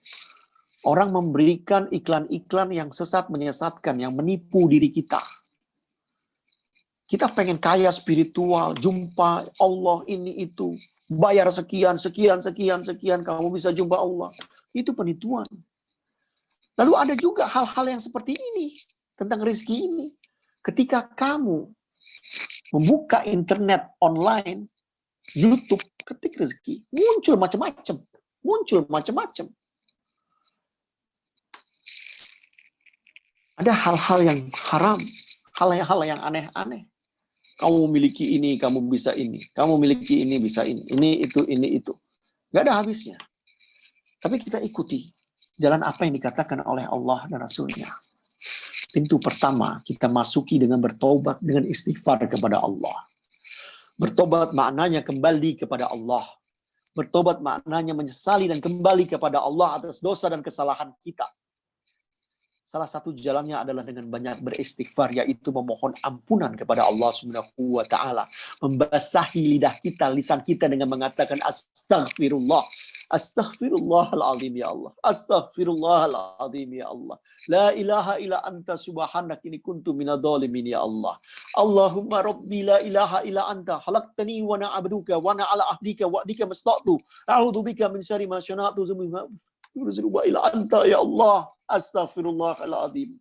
Orang memberikan iklan-iklan yang sesat, menyesatkan, yang menipu diri kita. Kita pengen kaya spiritual, jumpa Allah ini itu, bayar sekian, sekian, sekian, sekian, kamu bisa jumpa Allah. Itu penipuan. Lalu ada juga hal-hal yang seperti ini, tentang rezeki ini. Ketika kamu membuka internet online, YouTube, ketik rezeki, muncul macam-macam. Muncul macam-macam. Ada hal-hal yang haram, hal-hal yang aneh-aneh. Kamu memiliki ini, kamu bisa ini. Kamu memiliki ini, bisa ini. Ini, itu, ini, itu. Nggak ada habisnya. Tapi kita ikuti jalan apa yang dikatakan oleh Allah dan Rasul-Nya. Pintu pertama, kita masuki dengan bertobat, dengan istighfar kepada Allah. Bertobat maknanya kembali kepada Allah. Bertobat maknanya menyesali dan kembali kepada Allah atas dosa dan kesalahan kita. Salah satu jalannya adalah dengan banyak beristighfar, yaitu memohon ampunan kepada Allah Subhanahu wa taala, membasahi lidah kita, lisan kita dengan mengatakan astaghfirullah. Astaghfirullahaladzim ya Allah. Astaghfirullahaladzim ya Allah. La ilaha illa anta subhanak inni kuntu minadh-dhalimin ya Allah. Allahumma rabbi la ilaha illa anta khalaqtani wa ana 'abduka wa ana 'ala ahdika wa wa'dika mastata'tu. A'udzu bika min syarri ma sana'tu wa ila anta ya Allah. Astaghfirullahaladzim.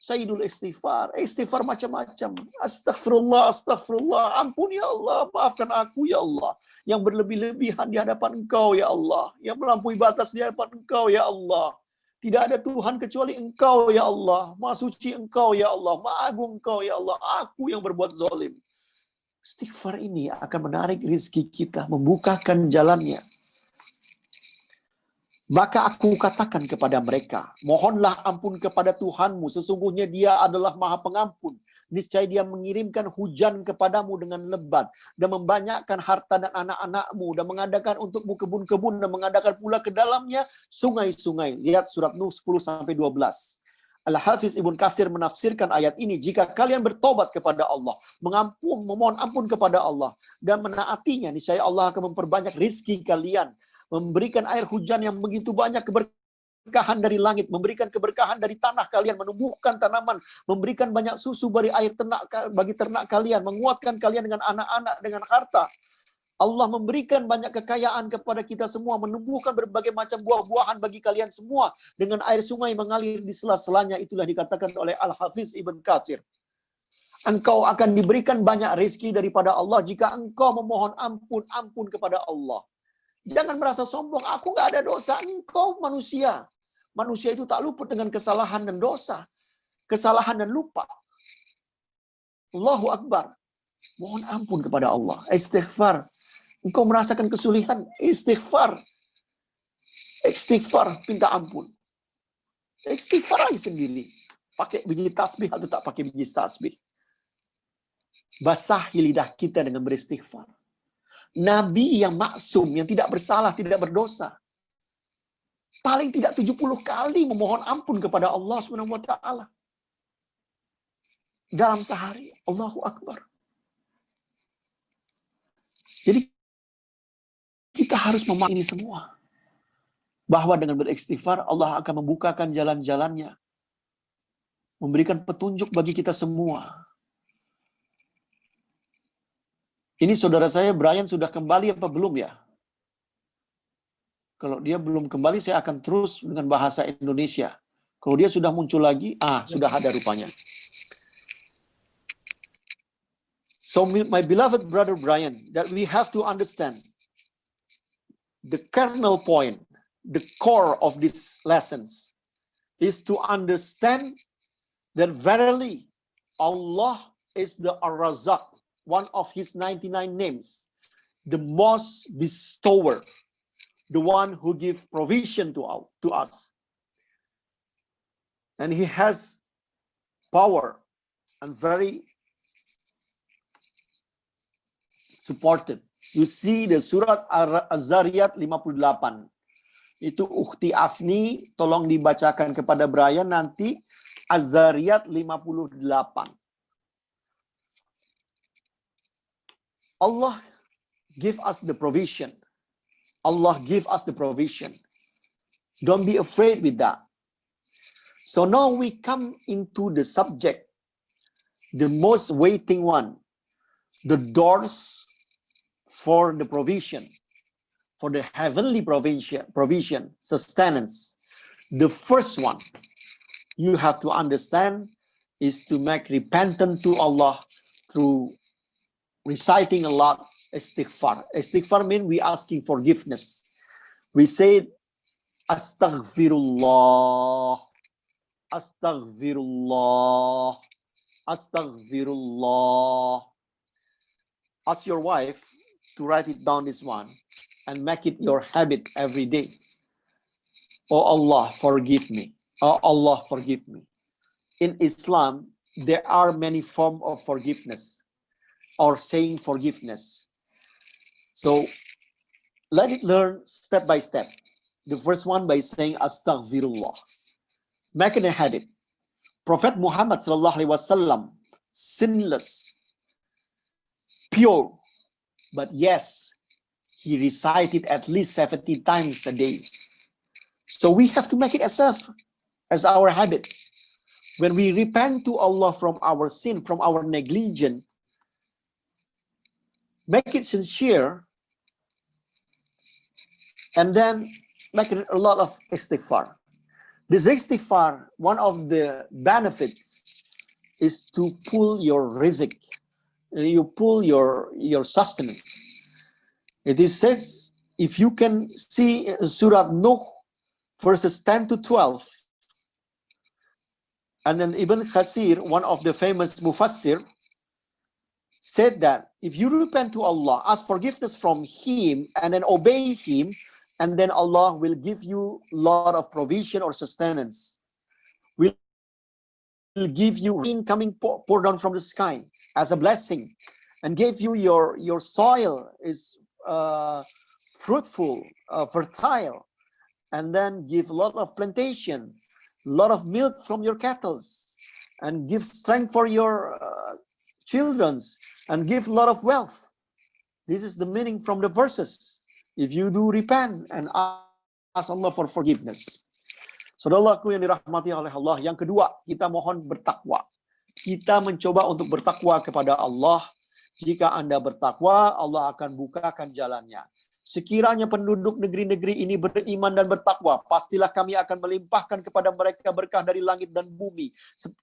Sayyidul istighfar. Istighfar macam-macam. Astaghfirullah, astaghfirullah. Ampun ya Allah, maafkan aku ya Allah. Yang berlebih-lebihan di hadapan Engkau ya Allah. Yang melampaui batas di hadapan Engkau ya Allah. Tidak ada Tuhan kecuali Engkau ya Allah. Maha suci Engkau ya Allah. Maha agung Engkau ya Allah. Aku yang berbuat zalim. Istighfar ini akan menarik rezeki kita, membukakan jalannya. Maka aku katakan kepada mereka, mohonlah ampun kepada Tuhanmu, sesungguhnya Dia adalah Maha Pengampun. Niscaya Dia mengirimkan hujan kepadamu dengan lebat, dan membanyakkan harta dan anak-anakmu, dan mengadakan untukmu kebun-kebun, dan mengadakan pula ke dalamnya sungai-sungai. Lihat surat Nuh 10-12. Al-Hafiz Ibn Katsir menafsirkan ayat ini, jika kalian bertobat kepada Allah, memohon ampun kepada Allah, dan menaatinya, niscaya Allah akan memperbanyak rizki kalian, memberikan air hujan yang begitu banyak keberkahan keberkahan dari langit, memberikan keberkahan dari tanah kalian, menumbuhkan tanaman, memberikan banyak susu bagi air ternak bagi ternak kalian, menguatkan kalian dengan anak-anak, dengan harta. Allah memberikan banyak kekayaan kepada kita semua, menumbuhkan berbagai macam buah-buahan bagi kalian semua, dengan air sungai mengalir di sela-selanya. Itulah dikatakan oleh Al-Hafiz Ibn Katsir. Engkau akan diberikan banyak rezeki daripada Allah jika engkau memohon ampun kepada Allah. Jangan merasa sombong, aku nggak ada dosa. Engkau manusia. Manusia itu tak luput dengan kesalahan dan dosa. Kesalahan dan lupa. Allahu Akbar. Mohon ampun kepada Allah. Istighfar. Engkau merasakan kesulitan, istighfar. Istighfar, minta ampun. Istighfar aja sendiri. Pakai biji tasbih atau tak pakai biji tasbih. Basahi lidah kita dengan beristighfar. Nabi yang maksum, yang tidak bersalah, tidak berdosa, paling tidak 70 kali memohon ampun kepada Allah SWT dalam sehari. Allahu Akbar. Jadi kita harus memahami ini semua. Bahwa dengan beristighfar, Allah akan membukakan jalan-jalannya. Memberikan petunjuk bagi kita semua. Ini saudara saya, Brian, sudah kembali apa belum ya? Kalau dia belum kembali, saya akan terus dengan bahasa Indonesia. Kalau dia sudah muncul lagi, sudah ada rupanya. So, my beloved brother Brian, that we have to understand the kernel point, the core of these lessons is to understand that verily Allah is the Ar-Razzaq, one of his 99 names, the most bestower, the one who gives provision to us. And he has power and very supported. You see the surat Az-Zariyat 58. Itu Ukhti Afni, tolong dibacakan kepada Brian nanti. Az-Zariyat 58. Allah give us the provision. Allah give us the provision. Don't be afraid with that. So now we come into the subject, the most waiting one, the doors for the provision, for the heavenly provision, sustenance. The first one you have to understand is to make repentance to Allah through reciting a lot istighfar. Istighfar means we asking forgiveness. We say astaghfirullah, astaghfirullah, astaghfirullah. Ask your wife to write it down, this one, and make it your habit every day. Oh Allah, forgive me. Oh Allah, forgive me. In Islam, there are many forms of forgiveness or saying forgiveness. So let it learn step by step. The first one by saying astaghfirullah. Make it a habit. Prophet Muhammad sallallahu alaihi wasallam, sinless, pure, but yes, he recited at least 70 times a day. So we have to make it as our habit. When we repent to Allah from our sin, from our negligence, make it sincere, and then make it a lot of istighfar. This istighfar, one of the benefits is to pull your rizq. You pull your sustenance. It is said, if you can see Surah Nuh, verses 10 to 12, and then Ibn Khasir, one of the famous Mufassir, said that if you repent to Allah, ask forgiveness from Him, and then obey Him, and then Allah will give you a lot of provision or sustenance. Will give you rain coming pour down from the sky as a blessing, and give you your soil is fruitful, fertile, and then give a lot of plantation, a lot of milk from your cattle, and give strength for your children's, and give a lot of wealth. This is the meaning from the verses. If you do repent and ask Allah for forgiveness. Saudaraku yang dirahmati oleh Allah, yang kedua, kita mohon bertakwa. Kita mencoba untuk bertakwa kepada Allah. Jika Anda bertakwa, Allah akan bukakan jalannya. Sekiranya penduduk negeri-negeri ini beriman dan bertakwa, pastilah kami akan melimpahkan kepada mereka berkah dari langit dan bumi.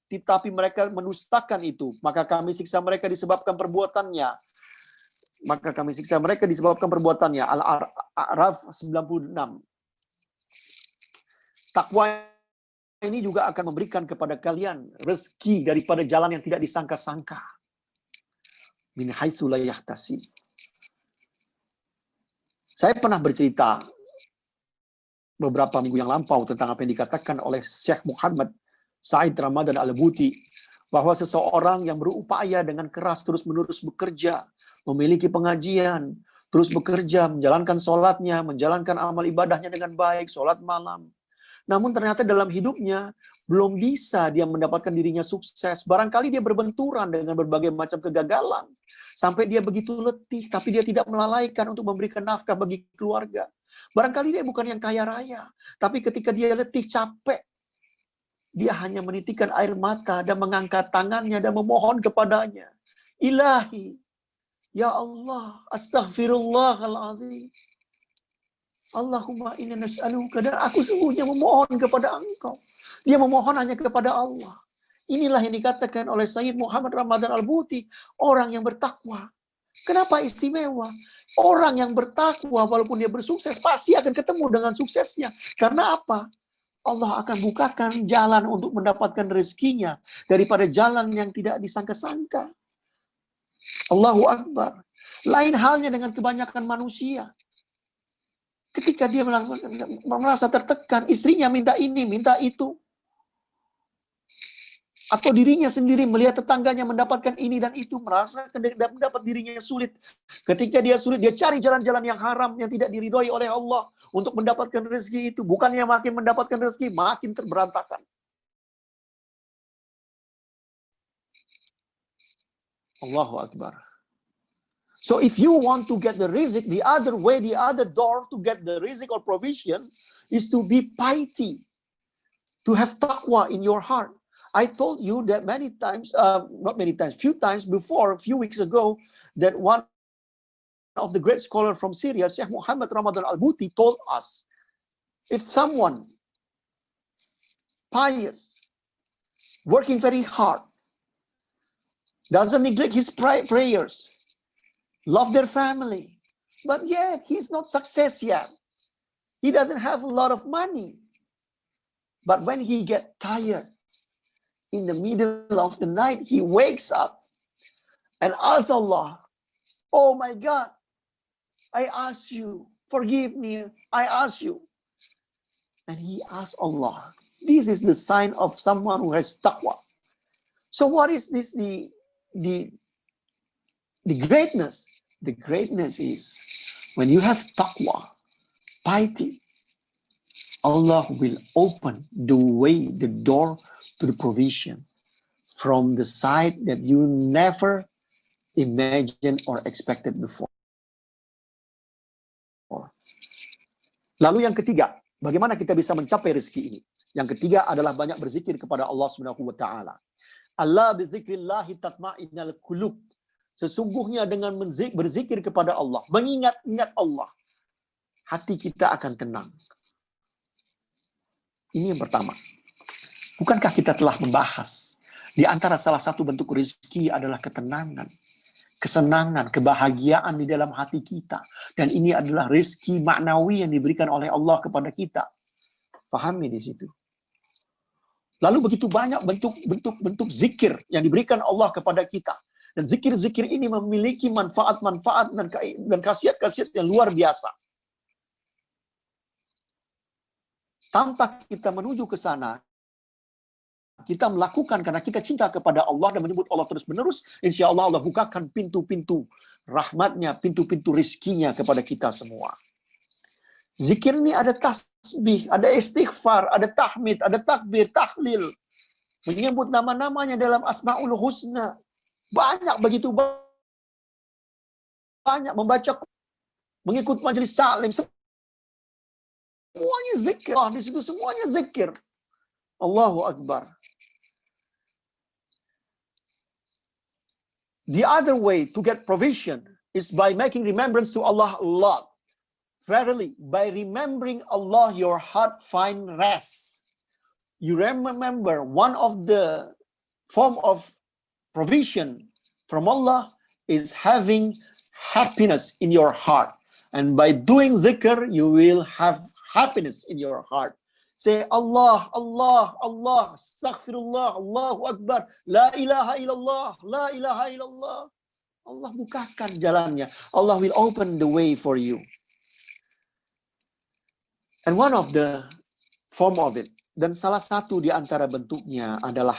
Tetapi mereka mendustakan itu, maka kami siksa mereka disebabkan perbuatannya. Al-A'raf 96. Takwa ini juga akan memberikan kepada kalian rezeki daripada jalan yang tidak disangka-sangka. Min haitsu la yahtasib. Saya pernah bercerita beberapa minggu yang lampau tentang apa yang dikatakan oleh Syekh Muhammad Said Ramadan Al-Buti, bahwa seseorang yang berupaya dengan keras terus-menerus bekerja, memiliki pengajian, terus bekerja, menjalankan sholatnya, menjalankan amal ibadahnya dengan baik, sholat malam. Namun ternyata dalam hidupnya belum bisa dia mendapatkan dirinya sukses. Barangkali dia berbenturan dengan berbagai macam kegagalan. Sampai dia begitu letih, tapi dia tidak melalaikan untuk memberikan nafkah bagi keluarga. Barangkali dia bukan yang kaya raya, tapi ketika dia letih, capek, dia hanya menitikkan air mata dan mengangkat tangannya dan memohon kepadanya. Ilahi, ya Allah, astaghfirullahaladzim. Allahumma inna nas'aluka, dan aku sungguhnya memohon kepada Engkau. Dia memohon hanya kepada Allah. Inilah yang dikatakan oleh Sayyid Muhammad Ramadan Al-Buti, orang yang bertakwa. Kenapa istimewa? Orang yang bertakwa walaupun dia bersukses pasti akan ketemu dengan suksesnya. Karena apa? Allah akan bukakan jalan untuk mendapatkan rezekinya daripada jalan yang tidak disangka-sangka. Allahu Akbar. Lain halnya dengan kebanyakan manusia. Ketika dia merasa tertekan, istrinya minta ini, minta itu. Atau dirinya sendiri melihat tetangganya mendapatkan ini dan itu, merasa mendapat dirinya sulit. Ketika dia sulit, dia cari jalan-jalan yang haram, yang tidak diridhoi oleh Allah untuk mendapatkan rezeki itu. Bukannya makin mendapatkan rezeki, makin terberantakan. Allahu Akbar. So if you want to get the rizq, the other way, the other door to get the rizq or provision is to be piety, to have taqwa in your heart. I told you that many times, few times before, a few weeks ago, that one of the great scholars from Syria, Syekh Muhammad Ramadan Al-Buti, told us, if someone pious, working very hard, doesn't neglect his prayers, love their family, but yet he's not success yet. He doesn't have a lot of money. But when he get tired, in the middle of the night, he wakes up and asks Allah, oh my God, I ask you, forgive me, I ask you. And he asks Allah. This is the sign of someone who has taqwa. So what is this, the greatness? The greatness is when you have taqwa, piety, Allah will open the way, the door to the provision from the side that you never imagined or expected before. Lalu yang ketiga, bagaimana kita bisa mencapai rezeki ini? Yang ketiga adalah banyak berzikir kepada Allah Subhanahu wa taala. Allah bizikrillahi tatma'innal qulub. Sesungguhnya dengan berzikir kepada Allah, mengingat-ingat Allah, hati kita akan tenang. Ini yang pertama. Bukankah kita telah membahas di antara salah satu bentuk rezeki adalah ketenangan, kesenangan, kebahagiaan di dalam hati kita. Dan ini adalah rezeki maknawi yang diberikan oleh Allah kepada kita. Pahami di situ. Lalu begitu banyak bentuk zikir yang diberikan Allah kepada kita. Dan zikir-zikir ini memiliki manfaat-manfaat dan khasiat-khasiat yang luar biasa. Tanpa kita menuju ke sana, kita melakukan karena kita cinta kepada Allah dan menyebut Allah terus-menerus, insya Allah Allah bukakan pintu-pintu rahmatnya, pintu-pintu rizkinya kepada kita semua. Zikir ini ada tasbih, ada istighfar, ada tahmid, ada takbir, tahlil. Menyebut nama-namanya dalam Asmaul Husna. Banyak, begitu banyak, membaca, mengikut majelis salim, semuanya zikir. Di situ semuanya zikir. Allahu Akbar. The other way to get provision is by making remembrance to Allah a lot. Verily, by remembering Allah, your heart find rest. You remember one of the form of provision from Allah is having happiness in your heart. And by doing dhikr, you will have happiness in your heart. Say Allah, Allah, Allah, astaghfirullah, Allahu Akbar, la ilaha illallah, la ilaha illallah. Allah bukakan jalannya. Allah will open the way for you. And one of the form of it, dan salah satu di antara bentuknya adalah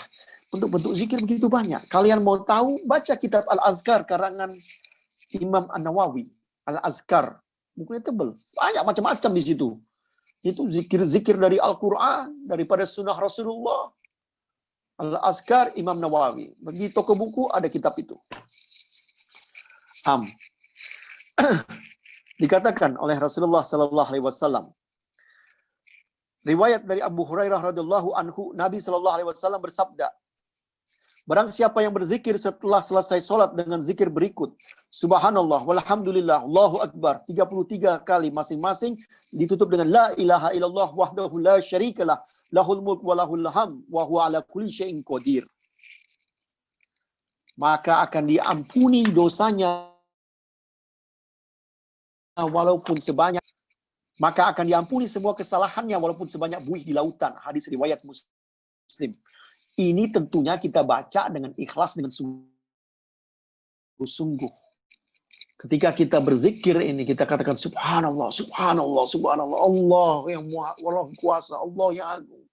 bentuk-bentuk zikir begitu banyak. Kalian mau tahu, baca kitab Al-Azkar karangan Imam An-Nawawi. Al-Azkar, bukunya tebal, banyak macam-macam di situ. Itu zikir-zikir dari Al-Quran, daripada sunnah Rasulullah. Al-Azkar Imam Nawawi. Bagi toko buku ada kitab itu. Dikatakan oleh Rasulullah Sallallahu Alaihi Wasallam. Riwayat dari Abu Hurairah radhiyallahu anhu, Nabi Sallallahu Alaihi Wasallam bersabda, barang siapa yang berzikir setelah selesai sholat dengan zikir berikut, Subhanallah, walhamdulillah, Allahu Akbar, 33 kali masing-masing, ditutup dengan La ilaha illallah wahdahu la syarikalah, lahul mulk wa lahul ham, wa huwa ala kulli syai'in qadir. Maka akan diampuni dosanya walaupun sebanyak, maka akan diampuni semua kesalahannya walaupun sebanyak buih di lautan. Hadis riwayat Muslim. Ini tentunya kita baca dengan ikhlas, dengan sungguh-sungguh. Ketika kita berzikir ini, kita katakan Subhanallah, Subhanallah, Subhanallah. Allah yang Maha Kuasa, Allah yang agung.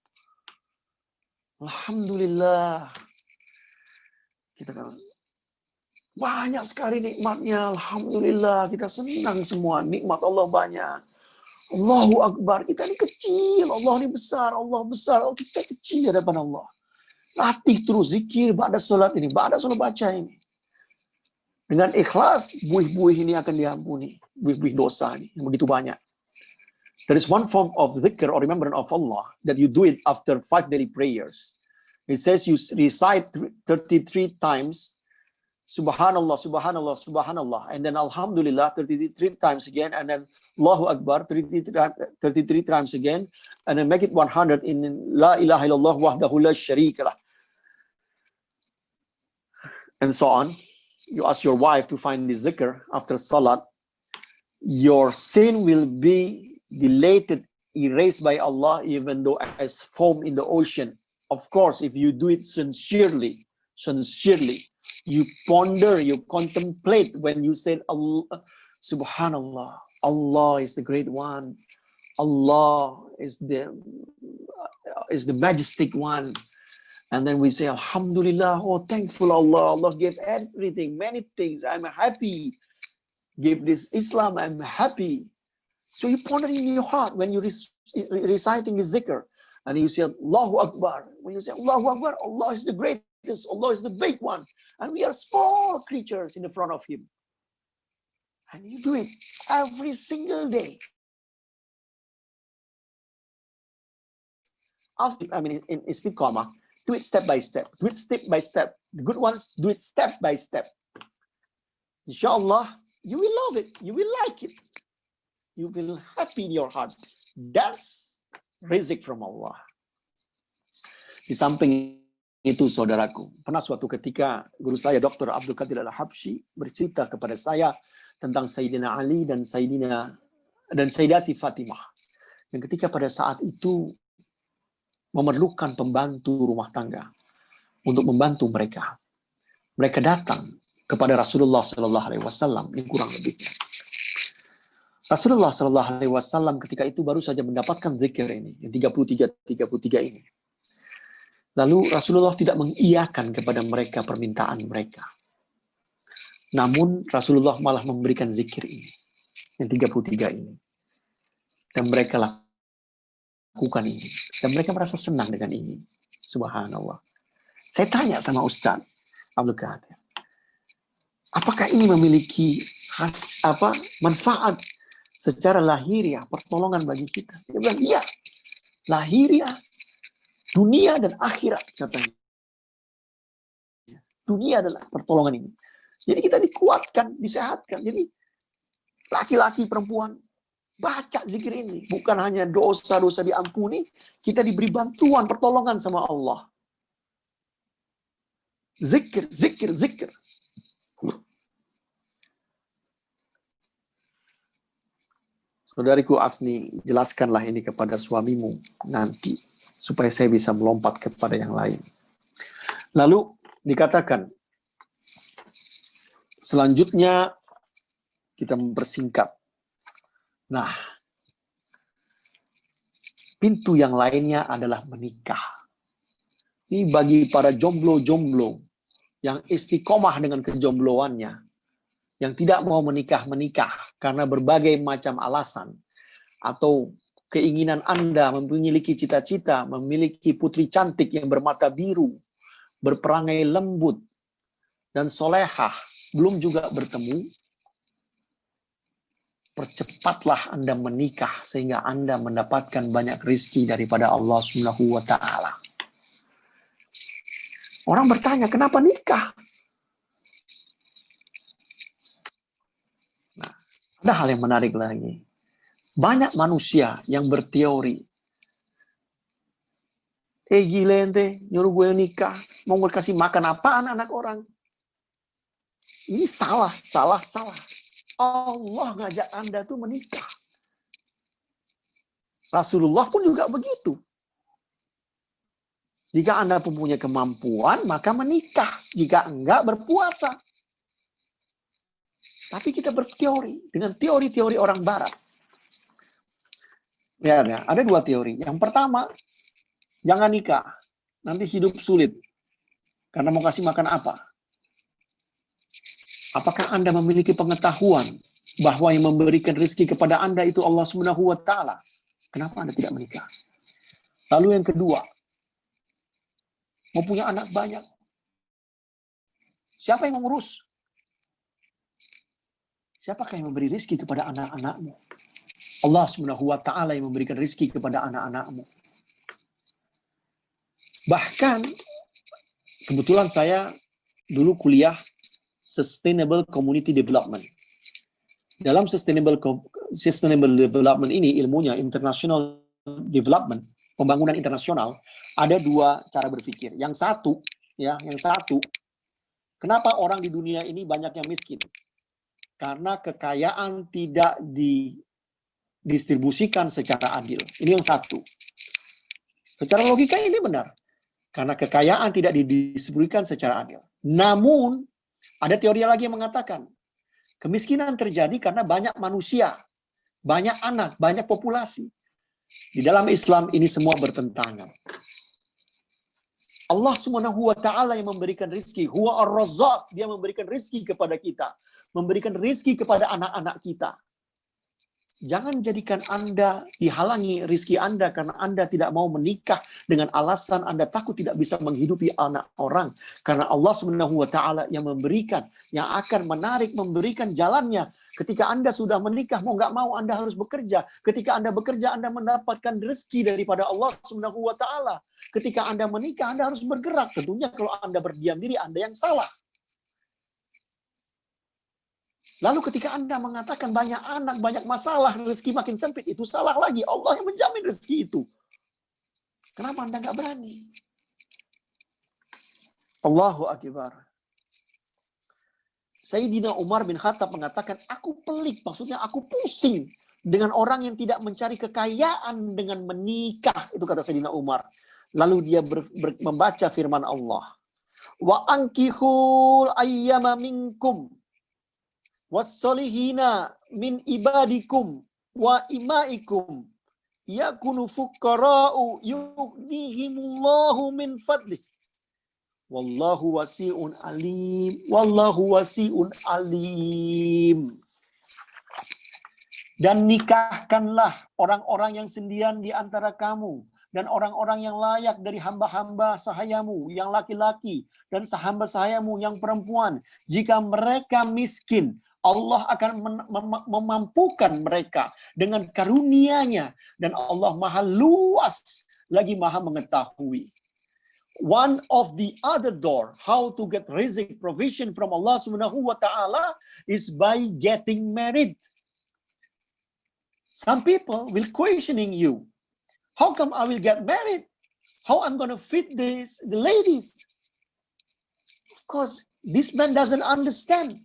Alhamdulillah. Kita katakan, banyak sekali nikmatnya. Alhamdulillah, kita senang semua. Nikmat Allah banyak. Allahu Akbar, kita ini kecil. Allah ini besar, Allah besar. Oh, kita kecil di hadapan Allah. Latih terus zikir pada sholat ini, pada sholat baca ini. Dengan ikhlas, buih-buih ini akan diampuni. Buih-buih dosa ini, yang begitu banyak. There is one form of zikr or remembrance of Allah that you do it after 5 daily prayers. It says you recite 33 times, Subhanallah, Subhanallah, Subhanallah, and then Alhamdulillah 33 times again, and then Allahu Akbar 33 times again, and then make it 100 in La ilaha illallah wahdahu la syarikalah. And so on. You ask your wife to find the zikr after salat. Your sin will be deleted, erased by Allah, even though as foam in the ocean. Of course, if you do it sincerely, you ponder, you contemplate when you say Allah, Subhanallah, Allah is the great one. Allah is the majestic one. And then we say, Alhamdulillah, oh, thankful Allah. Allah gave everything, many things. I'm happy. Gave this Islam, I'm happy. So you ponder in your heart when you're reciting the zikr. And you say, Allahu Akbar. When you say, Allahu Akbar, Allah is the greatest. Allah is the big one. And we are small creatures in the front of Him. And you do it every single day. After, in istiqamah, do it step by step. Do it step by step. The good ones, do it step by step. Inshallah, you will love it. You will like it. You will happy in your heart. That's rizq from Allah. Di samping itu, saudaraku, pernah suatu ketika guru saya, Dr. Abdul Qadir Al-Habsyi, bercerita kepada saya tentang Sayyidina Ali dan Sayyidati Fatimah. Dan ketika pada saat itu memerlukan pembantu rumah tangga untuk membantu mereka. Mereka datang kepada Rasulullah Sallallahu Alaihi Wasallam, ini kurang lebih. Rasulullah Sallallahu Alaihi Wasallam ketika itu baru saja mendapatkan zikir ini, yang 33 ini. Lalu Rasulullah tidak mengiyakan kepada mereka permintaan mereka. Namun Rasulullah malah memberikan zikir ini, yang 33 ini. Dan mereka lakukan ini. Dan mereka merasa senang dengan ini. Subhanallah. Saya tanya sama Ustaz Abdul Qadir, apakah ini memiliki manfaat secara lahiriah pertolongan bagi kita. Dia bilang, iya, lahiriah, dunia dan akhirat, katanya. Dunia adalah pertolongan ini. Jadi kita dikuatkan, disehatkan. Jadi laki-laki, perempuan, baca zikir ini. Bukan hanya dosa-dosa diampuni, kita diberi bantuan, pertolongan sama Allah. Zikir, zikir, zikir. Saudariku Afni, jelaskanlah ini kepada suamimu nanti, supaya saya bisa melompat kepada yang lain. Lalu dikatakan, selanjutnya kita mempersingkat. Nah, pintu yang lainnya adalah menikah. Ini bagi para jomblo-jomblo yang istiqomah dengan kejombloannya, yang tidak mau menikah karena berbagai macam alasan, atau keinginan Anda memiliki cita-cita, memiliki putri cantik yang bermata biru, berperangai lembut, dan solehah, belum juga bertemu, percepatlah Anda menikah sehingga Anda mendapatkan banyak rezeki daripada Allah Subhanahu wa taala. Orang bertanya, kenapa nikah? Nah, ada hal yang menarik lagi. Banyak manusia yang berteori, gila ente, nyuruh gue nikah, mau kasih makan apaan anak orang? Ini salah. Allah ngajak Anda tuh menikah. Rasulullah pun juga begitu. Jika Anda mempunyai kemampuan, maka menikah. Jika enggak, berpuasa. Tapi kita berteori dengan teori-teori orang barat. Ya, ada dua teori. Yang pertama, jangan nikah. Nanti hidup sulit. Karena mau kasih makan apa? Apakah Anda memiliki pengetahuan bahwa yang memberikan rezeki kepada Anda itu Allah Subhanahu wa taala? Kenapa Anda tidak menikah? Lalu yang kedua, mau punya anak banyak. Siapa yang mengurus? Siapakah yang memberi rezeki kepada anak-anakmu? Allah Subhanahu wa taala yang memberikan rezeki kepada anak-anakmu. Bahkan kebetulan saya dulu kuliah Sustainable Community Development. Dalam Sustainable Development ini ilmunya International Development, pembangunan internasional, ada dua cara berpikir. Yang satu, kenapa orang di dunia ini banyak yang miskin? Karena kekayaan tidak didistribusikan secara adil. Ini yang satu. Secara logika ini benar. Karena kekayaan tidak didistribusikan secara adil. Namun, ada teori lagi yang mengatakan, kemiskinan terjadi karena banyak manusia, banyak anak, banyak populasi. Di dalam Islam ini semua bertentangan. Allah Subhanahu wa taala yang memberikan rizki, huwa ar-razzaq, dia memberikan rizki kepada kita, memberikan rizki kepada anak-anak kita. Jangan jadikan Anda dihalangi rizki Anda karena Anda tidak mau menikah dengan alasan Anda takut tidak bisa menghidupi anak orang. Karena Allah Subhanahu wa taala yang memberikan, yang akan menarik, memberikan jalannya. Ketika Anda sudah menikah, mau nggak mau Anda harus bekerja. Ketika Anda bekerja, Anda mendapatkan rezeki daripada Allah Subhanahu wa taala. Ketika Anda menikah, Anda harus bergerak. Tentunya kalau Anda berdiam diri, Anda yang salah. Lalu ketika Anda mengatakan banyak anak, banyak masalah, rezeki makin sempit, itu salah lagi. Allah yang menjamin rezeki itu. Kenapa Anda nggak berani? Allahu Akbar. Sayyidina Umar bin Khattab mengatakan, aku pelik, maksudnya aku pusing dengan orang yang tidak mencari kekayaan dengan menikah. Itu kata Sayyidina Umar. Lalu dia membaca firman Allah. Wa ankihul ayyama minkum wassolihina min ibadikum wa imaikum yakunu fuqara'u yughnihimullahu min fadlih wallahu wasi'un alim wallahu wasi'un alim. Dan nikahkanlah orang-orang yang sendirian di antara kamu dan orang-orang yang layak dari hamba-hamba sahayamu yang laki-laki dan hamba sahayamu yang perempuan, jika mereka miskin, Allah akan memampukan mereka dengan karunia-Nya, dan Allah Maha luas lagi Maha mengetahui. One of the other door how to get rizq provision from Allah Subhanahu wa taala is by getting married. Some people will questioning you, how come I will get married? How I'm going to feed the ladies? Of course, this man doesn't understand.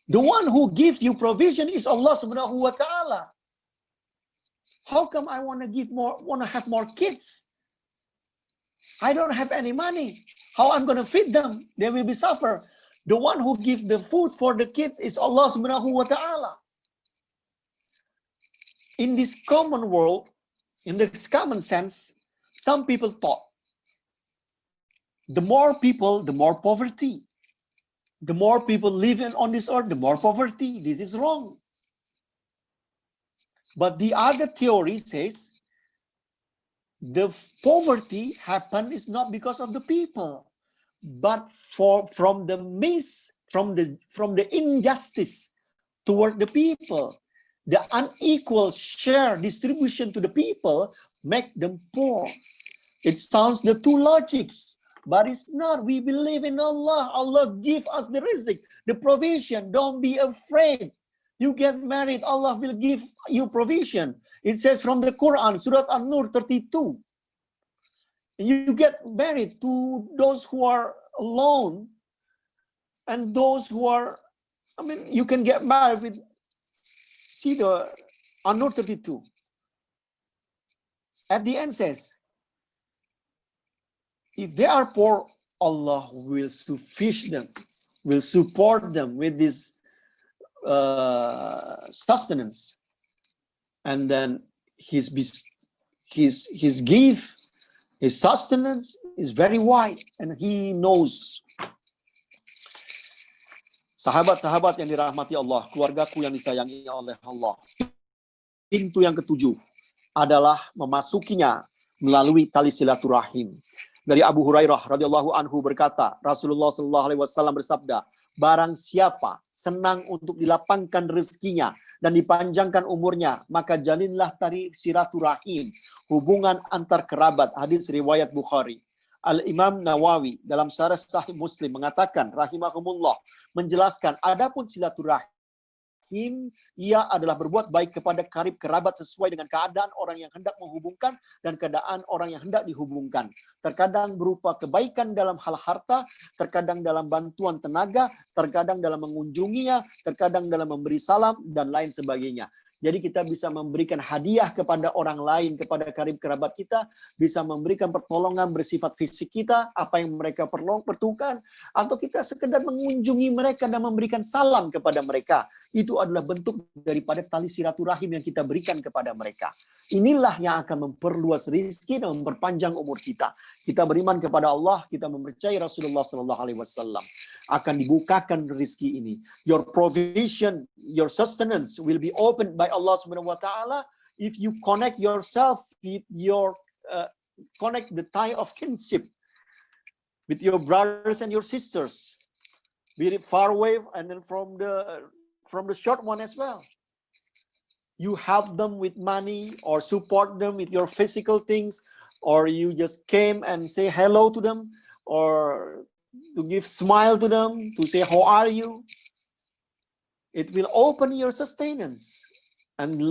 The one who gives you provision is Allah Subhanahu wa taala. How come I want to have more kids? I don't have any money. How I'm going to feed them? They will be suffer. The one who gives the food for the kids is Allah Subhanahu wa taala. In this common world, in this common sense, some people thought, the more people, the more poverty. The more people live on this earth, the more poverty. This is wrong. But the other theory says, the poverty happen is not because of the people, but from the injustice toward the people. The unequal share distribution to the people make them poor. It sounds the two logics, but it's not. We believe in Allah. Allah give us the rizq, the provision. Don't be afraid. You get married, Allah will give you provision. It says from the Quran, Surah An-Nur 32. You get married to those who are alone, and those who are, you can get married with, see the An-Nur 32. At the end says, if they are poor, Allah will suffice them, will support them with this sustenance, and then his gift, his sustenance is very wide, and he knows. Sahabat-sahabat yang dirahmati Allah, keluargaku yang disayangi oleh Allah, pintu yang ketujuh adalah memasukinya melalui tali silaturahim. Dari Abu Hurairah radhiyallahu anhu berkata, Rasulullah sallallahu alaihi wasallam bersabda, barang siapa senang untuk dilapangkan rezekinya dan dipanjangkan umurnya, maka jalinlah tali silaturahim, hubungan antar kerabat. Hadis riwayat Bukhari. Al-Imam Nawawi dalam Syarah Sahih Muslim mengatakan rahimahumullah, menjelaskan adapun silaturahim, ia adalah berbuat baik kepada karib kerabat sesuai dengan keadaan orang yang hendak menghubungkan dan keadaan orang yang hendak dihubungkan. Terkadang berupa kebaikan dalam hal harta, terkadang dalam bantuan tenaga, terkadang dalam mengunjunginya, terkadang dalam memberi salam, dan lain sebagainya. Jadi kita bisa memberikan hadiah kepada orang lain, kepada karib kerabat kita, bisa memberikan pertolongan bersifat fisik kita, apa yang mereka perlukan, atau kita sekedar mengunjungi mereka dan memberikan salam kepada mereka. Itu adalah bentuk daripada tali silaturahim yang kita berikan kepada mereka. Inilah yang akan memperluas rezeki dan memperpanjang umur kita. Kita beriman kepada Allah, kita mempercayai Rasulullah sallallahu alaihi wasallam. Akan dibukakan rezeki ini. Your provision, your sustenance will be opened by Allah Subhanahu wa taala if you connect yourself with your connect the tie of kinship with your brothers and your sisters, be it far away and then from the short one as well. You help them with money or support them with your physical things, or you just came and say hello to them, or to give smile to them, to say how are you. It will open your sustenance and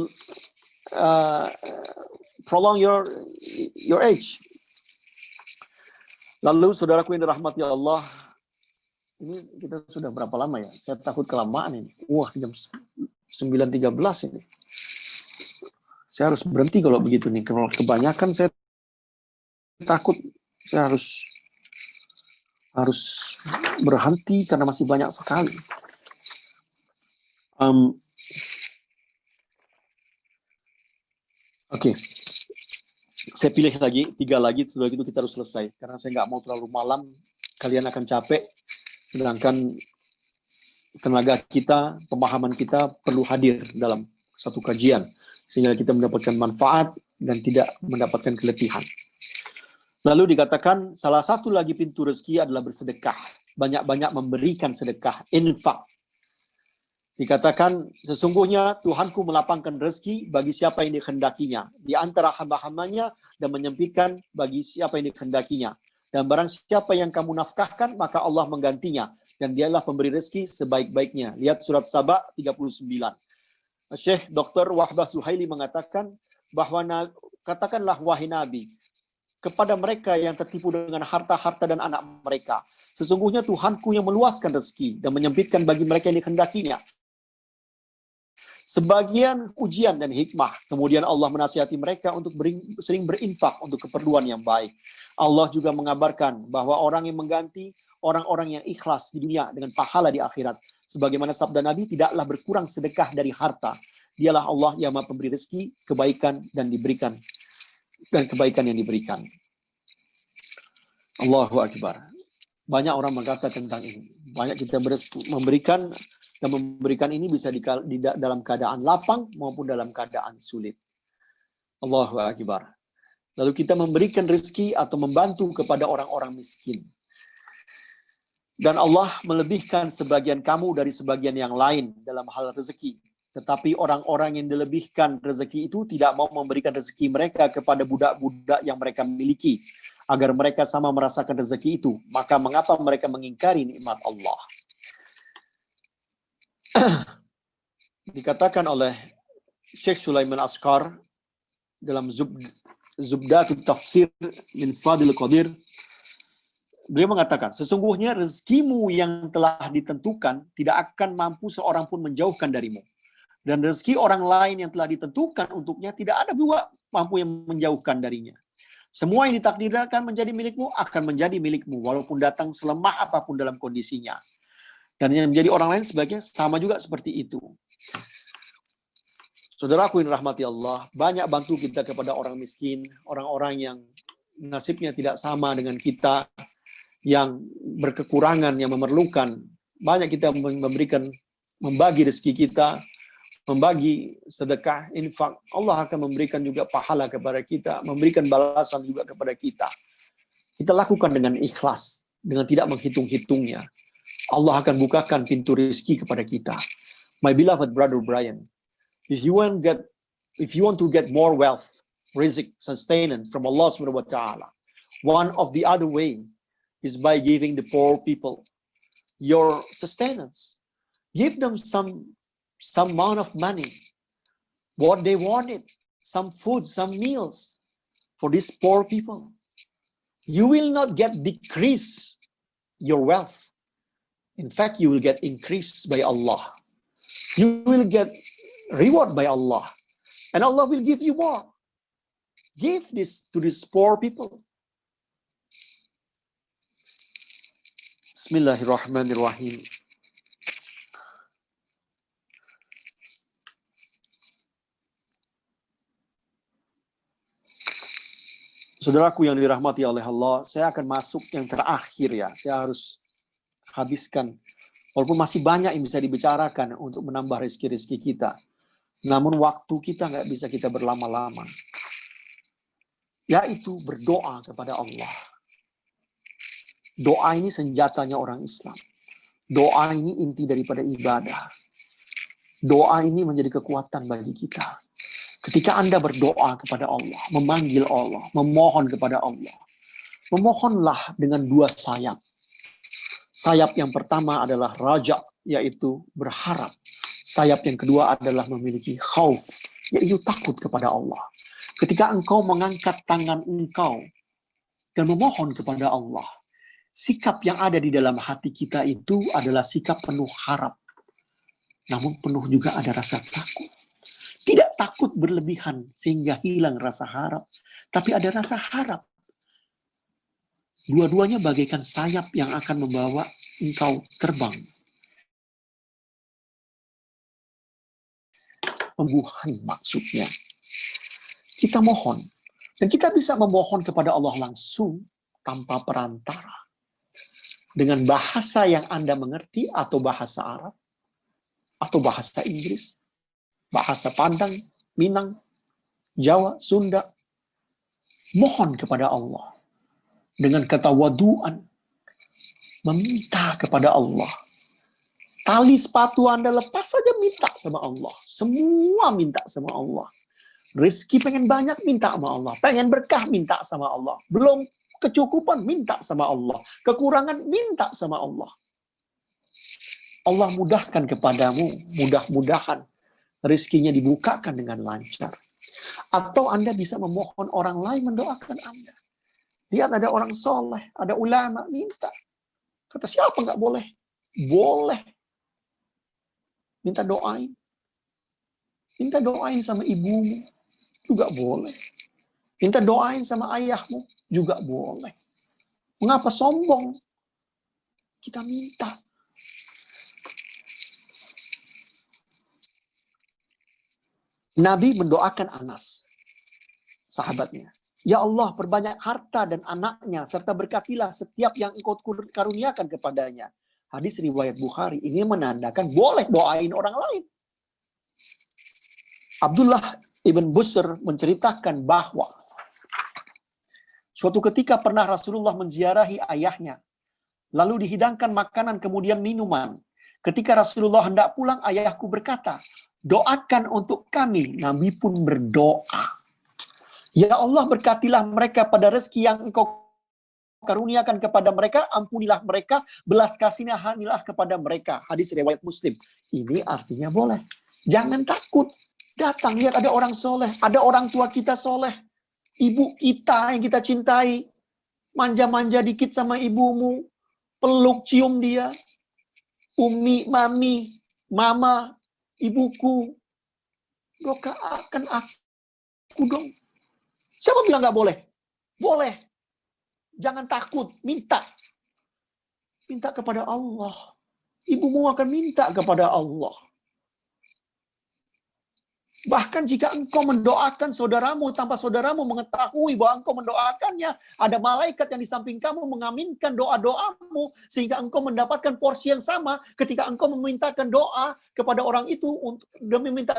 prolong your age. Lalu saudaraku yang dirahmati Allah, ini kita sudah berapa lama ya? Saya takut kelamaan ini. Wah, jam 9.13 ini. Saya harus berhenti kalau begitu nih. Kalau kebanyakan saya takut saya harus berhenti karena masih banyak sekali. Oke. Saya pilih lagi, 3 lagi, sudah gitu kita harus selesai. Karena saya nggak mau terlalu malam, kalian akan capek. Sedangkan tenaga kita, pemahaman kita perlu hadir dalam satu kajian. Sehingga kita mendapatkan manfaat dan tidak mendapatkan keletihan. Lalu dikatakan salah satu lagi pintu rezeki adalah bersedekah. Banyak-banyak memberikan sedekah, infak. Dikatakan, sesungguhnya Tuhanku melapangkan rezeki bagi siapa yang dikehendakinya di antara hamba-hambanya dan menyempitkan bagi siapa yang dikehendakinya. Dan barang siapa yang kamu nafkahkan, maka Allah menggantinya. Dan dialah pemberi rezeki sebaik-baiknya. Lihat surat Saba 39. Syekh Dr. Wahbah Suhaili mengatakan bahwa katakanlah wahai Nabi, kepada mereka yang tertipu dengan harta-harta dan anak mereka, sesungguhnya Tuhanku yang meluaskan rezeki dan menyempitkan bagi mereka yang dikehendakinya. Sebagian ujian dan hikmah. Kemudian Allah menasihati mereka untuk sering berinfak untuk keperluan yang baik. Allah juga mengabarkan bahwa orang yang mengganti orang-orang yang ikhlas di dunia dengan pahala di akhirat. Sebagaimana sabda Nabi, tidaklah berkurang sedekah dari harta. Dialah Allah yang Maha Pemberi rezeki, kebaikan dan diberikan, dan kebaikan yang diberikan. Allahu Akbar. Banyak orang berkata tentang ini. Banyak kita memberikan, dan memberikan ini bisa di dalam keadaan lapang maupun dalam keadaan sulit. Allahu Akbar. Lalu kita memberikan rezeki atau membantu kepada orang-orang miskin. Dan Allah melebihkan sebagian kamu dari sebagian yang lain dalam hal rezeki. Tetapi orang-orang yang dilebihkan rezeki itu tidak mau memberikan rezeki mereka kepada budak-budak yang mereka miliki, agar mereka sama merasakan rezeki itu. Maka mengapa mereka mengingkari nikmat Allah? Dikatakan oleh Syekh Sulaiman Askar dalam Zubdatul Tafsir min Fadil Qadir, beliau mengatakan, sesungguhnya rezekimu yang telah ditentukan tidak akan mampu seorang pun menjauhkan darimu. Dan rezeki orang lain yang telah ditentukan untuknya tidak ada juga mampu yang menjauhkan darinya. Semua yang ditakdirkan menjadi milikmu akan menjadi milikmu, walaupun datang selemah apapun dalam kondisinya. Dan yang menjadi orang lain sebagian sama juga seperti itu. Saudaraku yang rahmati Allah, banyak bantu kita kepada orang miskin, orang-orang yang nasibnya tidak sama dengan kita, yang berkekurangan, yang memerlukan. Banyak kita membagi rezeki kita, membagi sedekah, infak. Allah akan memberikan juga pahala kepada kita, memberikan balasan juga kepada kita. Kita lakukan dengan ikhlas, dengan tidak menghitung-hitungnya. Allah akan bukakan pintu rezeki kepada kita. My beloved brother Brian, if you want to get more wealth, rizq, sustenance from Allah Subhanahu wa Ta'ala, one of the other way is by giving the poor people your sustenance. Give them some amount of money, what they wanted, some food, some meals for these poor people. You will not get decrease your wealth. In fact, you will get increased by Allah. You will get reward by Allah. And Allah will give you more. Give this to these poor people. Bismillahirrahmanirrahim. Saudaraku yang dirahmati oleh Allah, saya akan masuk yang terakhir ya. Saya harus habiskan. Walaupun masih banyak yang bisa dibicarakan untuk menambah rezeki-rezeki kita. Namun waktu kita nggak bisa kita berlama-lama. Yaitu berdoa kepada Allah. Doa ini senjatanya orang Islam. Doa ini inti daripada ibadah. Doa ini menjadi kekuatan bagi kita. Ketika Anda berdoa kepada Allah, memanggil Allah, memohon kepada Allah, memohonlah dengan dua sayap. Sayap yang pertama adalah raja, yaitu berharap. Sayap yang kedua adalah memiliki khauf, yaitu takut kepada Allah. Ketika engkau mengangkat tangan engkau dan memohon kepada Allah, sikap yang ada di dalam hati kita itu adalah sikap penuh harap. Namun penuh juga ada rasa takut. Tidak takut berlebihan sehingga hilang rasa harap. Tapi ada rasa harap. Dua-duanya bagaikan sayap yang akan membawa engkau terbang. Pembuhan maksudnya. Kita mohon. Dan kita bisa memohon kepada Allah langsung tanpa perantara. Dengan bahasa yang Anda mengerti atau bahasa Arab. Atau bahasa Inggris. Bahasa Padang, Minang, Jawa, Sunda. Mohon kepada Allah. Dengan ketawaduan. Meminta kepada Allah. Tali sepatu Anda lepas saja, minta sama Allah. Semua minta sama Allah. Rezeki pengen banyak, minta sama Allah. Pengen berkah, minta sama Allah. Belum kecukupan, minta sama Allah. Kekurangan, minta sama Allah. Allah mudahkan kepadamu, mudah-mudahan rezekinya dibukakan dengan lancar. Atau Anda bisa memohon orang lain mendoakan Anda. Lihat ada orang soleh, ada ulama, minta. Kata siapa nggak boleh? Boleh. Minta doain. Minta doain sama ibumu, juga boleh. Minta doain sama ayahmu, juga boleh. Mengapa sombong? Kita minta. Nabi mendoakan Anas, sahabatnya. Ya Allah, perbanyak harta dan anaknya, serta berkatilah setiap yang engkau karuniakan kepadanya. Hadis riwayat Bukhari. Ini menandakan boleh doain orang lain. Abdullah ibn Busr menceritakan bahwa suatu ketika pernah Rasulullah menziarahi ayahnya. Lalu dihidangkan makanan kemudian minuman. Ketika Rasulullah hendak pulang, ayahku berkata, doakan untuk kami. Nabi pun berdoa. Ya Allah, berkatilah mereka pada rezeki yang engkau karuniakan kepada mereka, ampunilah mereka, belas kasihanilah kepada mereka. Hadis riwayat Muslim. Ini artinya boleh. Jangan takut. Datang, lihat ada orang soleh, ada orang tua kita soleh. Ibu kita yang kita cintai. Manja-manja dikit sama ibumu. Peluk, cium dia. Umi, mami, mama, ibuku. Doakan aku dong. Siapa bilang nggak boleh? Boleh. Jangan takut, minta. Minta kepada Allah. Ibumu akan minta kepada Allah. Bahkan jika engkau mendoakan saudaramu tanpa saudaramu mengetahui bahwa engkau mendoakannya, ada malaikat yang di samping kamu mengaminkan doa-doamu sehingga engkau mendapatkan porsi yang sama ketika engkau memintakan doa kepada orang itu untuk meminta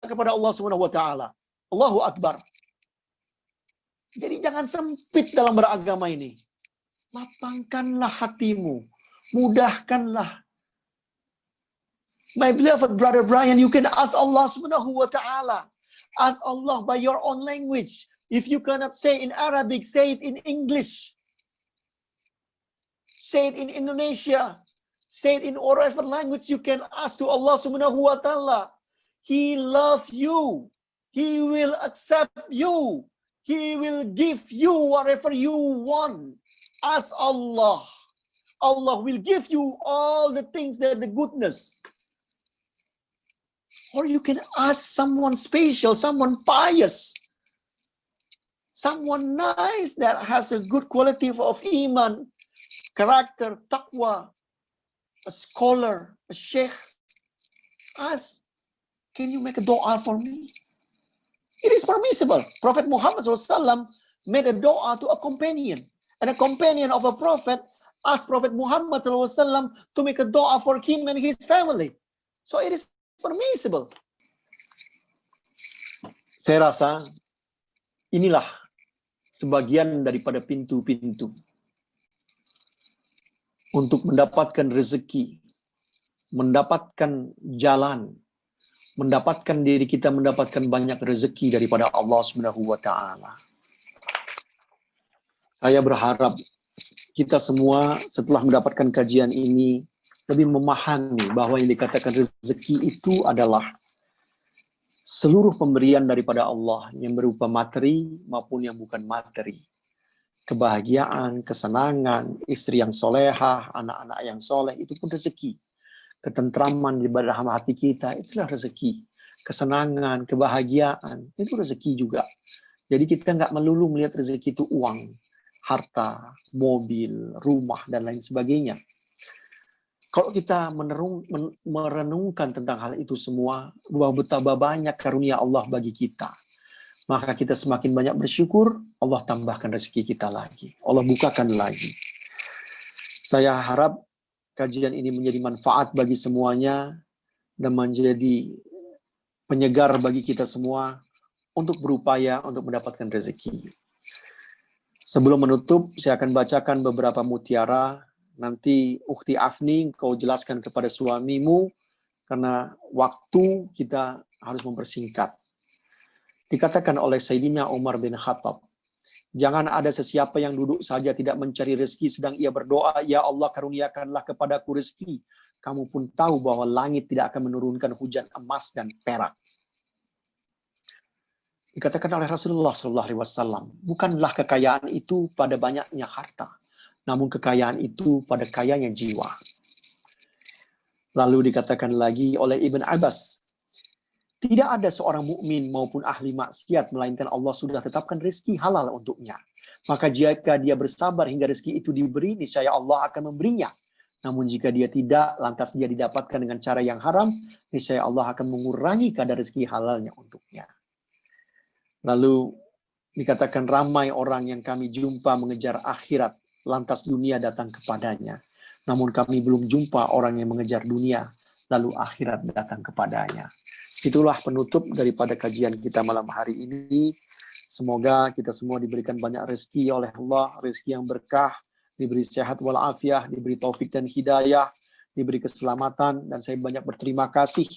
kepada Allah Subhanahu wa taala. Allahu Akbar. Jadi jangan sempit dalam beragama ini. Lapangkanlah hatimu, mudahkanlah. My beloved brother Brian, you can ask Allah Subhanahu wa taala. Ask Allah by your own language. If you cannot say in Arabic, say it in English. Say it in Indonesia. Say it in whatever language you can ask to Allah Subhanahu wa taala. He loves you. He will accept you. He will give you whatever you want. Ask Allah. Allah will give you all the things that the goodness. Or you can ask someone special, someone pious, someone nice that has a good quality of iman, character, taqwa, a scholar, a sheikh. Ask, can you make a dua for me? It is permissible. Prophet Muhammad SAW made a dua to a companion. And a companion of a prophet asked Prophet Muhammad SAW to make a dua for him and his family. So it is permissible. Saya rasa inilah sebagian daripada pintu-pintu untuk mendapatkan rezeki, mendapatkan jalan, mendapatkan diri kita mendapatkan banyak rezeki daripada Allah Subhanahu wa taala. Saya berharap kita semua setelah mendapatkan kajian ini lebih memahami bahwa yang dikatakan rezeki itu adalah seluruh pemberian daripada Allah yang berupa materi maupun yang bukan materi. Kebahagiaan, kesenangan, istri yang solehah, anak-anak yang soleh, itu pun rezeki. Ketentraman di dalam hati kita, itulah rezeki. Kesenangan, kebahagiaan, itu rezeki juga. Jadi kita nggak melulu melihat rezeki itu uang, harta, mobil, rumah, dan lain sebagainya. Kalau kita merenungkan tentang hal itu semua, bahwa betapa banyak karunia Allah bagi kita, maka kita semakin banyak bersyukur, Allah tambahkan rezeki kita lagi. Allah bukakan lagi. Saya harap kajian ini menjadi manfaat bagi semuanya dan menjadi penyegar bagi kita semua untuk berupaya untuk mendapatkan rezeki. Sebelum menutup, saya akan bacakan beberapa mutiara Nanti Ukhti Afni, kau jelaskan kepada suamimu, karena waktu kita harus mempersingkat. Dikatakan oleh Sayyidina Umar bin Khattab, jangan ada sesiapa yang duduk saja tidak mencari rezeki sedang ia berdoa, ya Allah karuniakanlah kepadaku rezeki. Kamu pun tahu bahwa langit tidak akan menurunkan hujan emas dan perak. Dikatakan oleh Rasulullah SAW, bukanlah kekayaan itu pada banyaknya harta, namun kekayaan itu pada kayanya jiwa. Lalu dikatakan lagi oleh Ibn Abbas, tidak ada seorang mukmin maupun ahli maksiat melainkan Allah sudah tetapkan rezeki halal untuknya. Maka jika dia bersabar hingga rezeki itu diberi, niscaya Allah akan memberinya. Namun jika dia tidak, lantas dia didapatkan dengan cara yang haram, niscaya Allah akan mengurangi kadar rezeki halalnya untuknya. Lalu dikatakan ramai orang yang kami jumpa mengejar akhirat, lantas dunia datang kepadanya. Namun kami belum jumpa orang yang mengejar dunia, lalu akhirat datang kepadanya. Itulah penutup daripada kajian kita malam hari ini. Semoga kita semua diberikan banyak rezeki oleh Allah, rezeki yang berkah, diberi sehat walafiat, diberi taufik dan hidayah, diberi keselamatan, dan saya banyak berterima kasih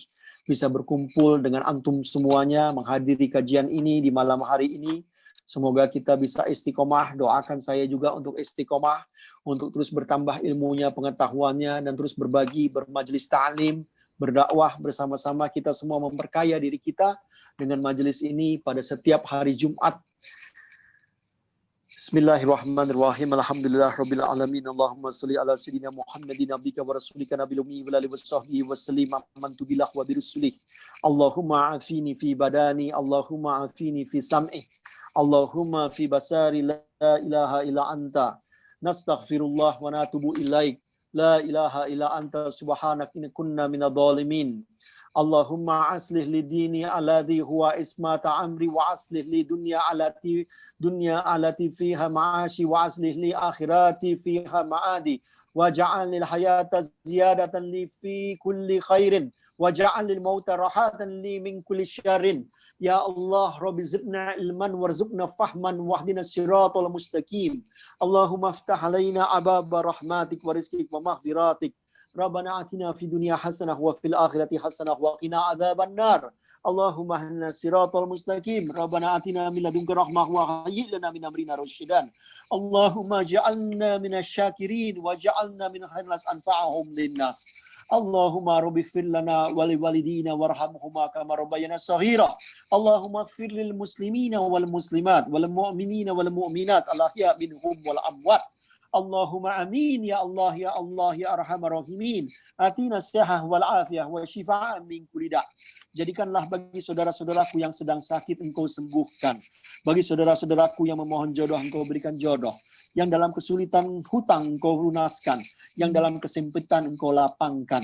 bisa berkumpul dengan antum semuanya, menghadiri kajian ini di malam hari ini. Semoga kita bisa istiqomah, doakan saya juga untuk istiqomah, untuk terus bertambah ilmunya, pengetahuannya, dan terus berbagi, bermajelis ta'lim, berdakwah bersama-sama, kita semua memperkaya diri kita dengan majelis ini pada setiap hari Jumat. Bismillahirrahmanirrahim. Alhamdulillahirabbil alamin. Allahumma shalli ala sayyidina Muhammadin abdika wa rasulika nabiyil ummi wa alihi washabbihi wasallim. Amantu billah wa birusulih. Allahumma afini fi badani, Allahumma afini fi sam'i, Allahumma fi basari, la ilaha illa anta. Nastaghfirullah wa natubu ilaik. La ilaha illa anta subhanak inna kunna minadh dhalimin. Allahumma aslih li dini alladhi huwa ismata amri wa aslih li dunya alati fiha ma'ashi wa aslih li akhirati fiha ma'adi wa ja'alil hayata ziyadatan li fi kulli khairin wa ja'alil mauta rahatan li min kulli syarrin. Ya Allah, Rabbi zidna ilman warzuqna fahman wahdina siratal mustaqim. Allahumma aftah alaina ababa rahmatik wa rizqik wa maghfiratik. Rabbana atina fi dunya hasanah wa fil akhirati hasanah wa qina adzaban nar. Allahumma hdina siratal mustaqim. Rabbana atina min ladunka rahmah wa hayyi' lana min amrina rasyidan. Allahumma ja'alna minasy-syakirin wa ja'alna min khairas anfa'uhum linnas. Allahumma rabbighfir lana wa liwalidina warhamhuma kama rabbayana shaghira. Allahumma ighfir lil muslimina wal muslimat wal mu'minina wal mu'minat al-ahya' minhum wal amwat. Allahumma amin ya Allah ya Allah ya arhamar rahimin. Atina sihah wal afiyah wa shifaan min kulli da'. Jadikanlah bagi saudara-saudaraku yang sedang sakit engkau sembuhkan. Bagi saudara-saudaraku yang memohon jodoh engkau berikan jodoh. Yang dalam kesulitan hutang engkau lunaskan. Yang dalam kesempitan engkau lapangkan.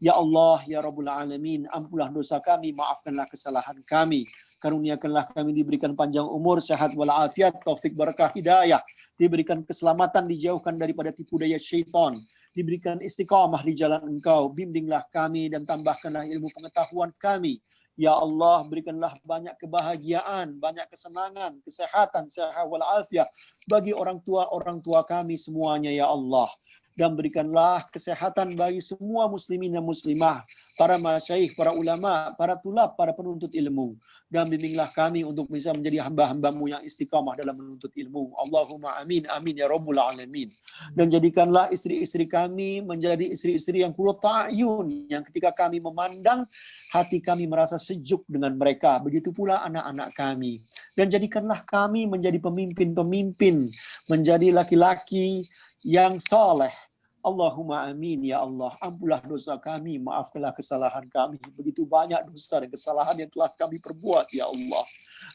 Ya Allah ya Rabbul Alamin, ampunlah dosa kami, maafkanlah kesalahan kami. Karuniakanlah kami diberikan panjang umur, sehat walafiat, taufik barakah hidayah, diberikan keselamatan, dijauhkan daripada tipu daya syaitan, diberikan istiqamah di jalan engkau, bimbinglah kami dan tambahkanlah ilmu pengetahuan kami. Ya Allah, berikanlah banyak kebahagiaan, banyak kesenangan, kesehatan, sehat walafiat bagi orang tua kami semuanya ya Allah. Dan berikanlah kesehatan bagi semua muslimin dan muslimah, para masyaikh, para ulama, para tulab, para penuntut ilmu. Dan bimbinglah kami untuk bisa menjadi hamba-hambamu yang istiqamah dalam menuntut ilmu. Allahumma amin, amin ya rabbul alamin. Dan jadikanlah istri-istri kami menjadi istri-istri yang qurratu a'yun, yang ketika kami memandang, hati kami merasa sejuk dengan mereka. Begitu pula anak-anak kami. Dan jadikanlah kami menjadi pemimpin-pemimpin, menjadi laki-laki yang soleh. Allahumma amin ya Allah. Ampunlah dosa kami, maafkanlah kesalahan kami. Begitu banyak dosa dan kesalahan yang telah kami perbuat ya Allah.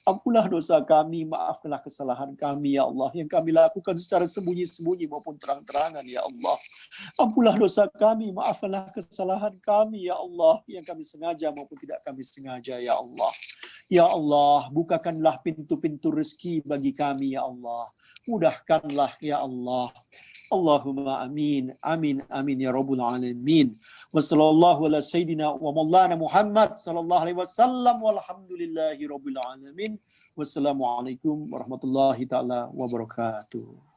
Ampunlah dosa kami, maafkanlah kesalahan kami ya Allah, yang kami lakukan secara sembunyi-sembunyi maupun terang-terangan ya Allah. Ampunlah dosa kami, maafkanlah kesalahan kami ya Allah, yang kami sengaja maupun tidak kami sengaja ya Allah. Ya Allah, bukakanlah pintu-pintu rezeki bagi kami ya Allah. Mudahkanlah ya Allah. Allahumma amin, amin, amin ya rabbul alamin. Wa sallallahu ala sayyidina wa maulana Muhammad sallallahu alaihi wasallam walhamdulillahi rabbil alamin. Wassalamualaikum warahmatullahi taala wabarakatuh.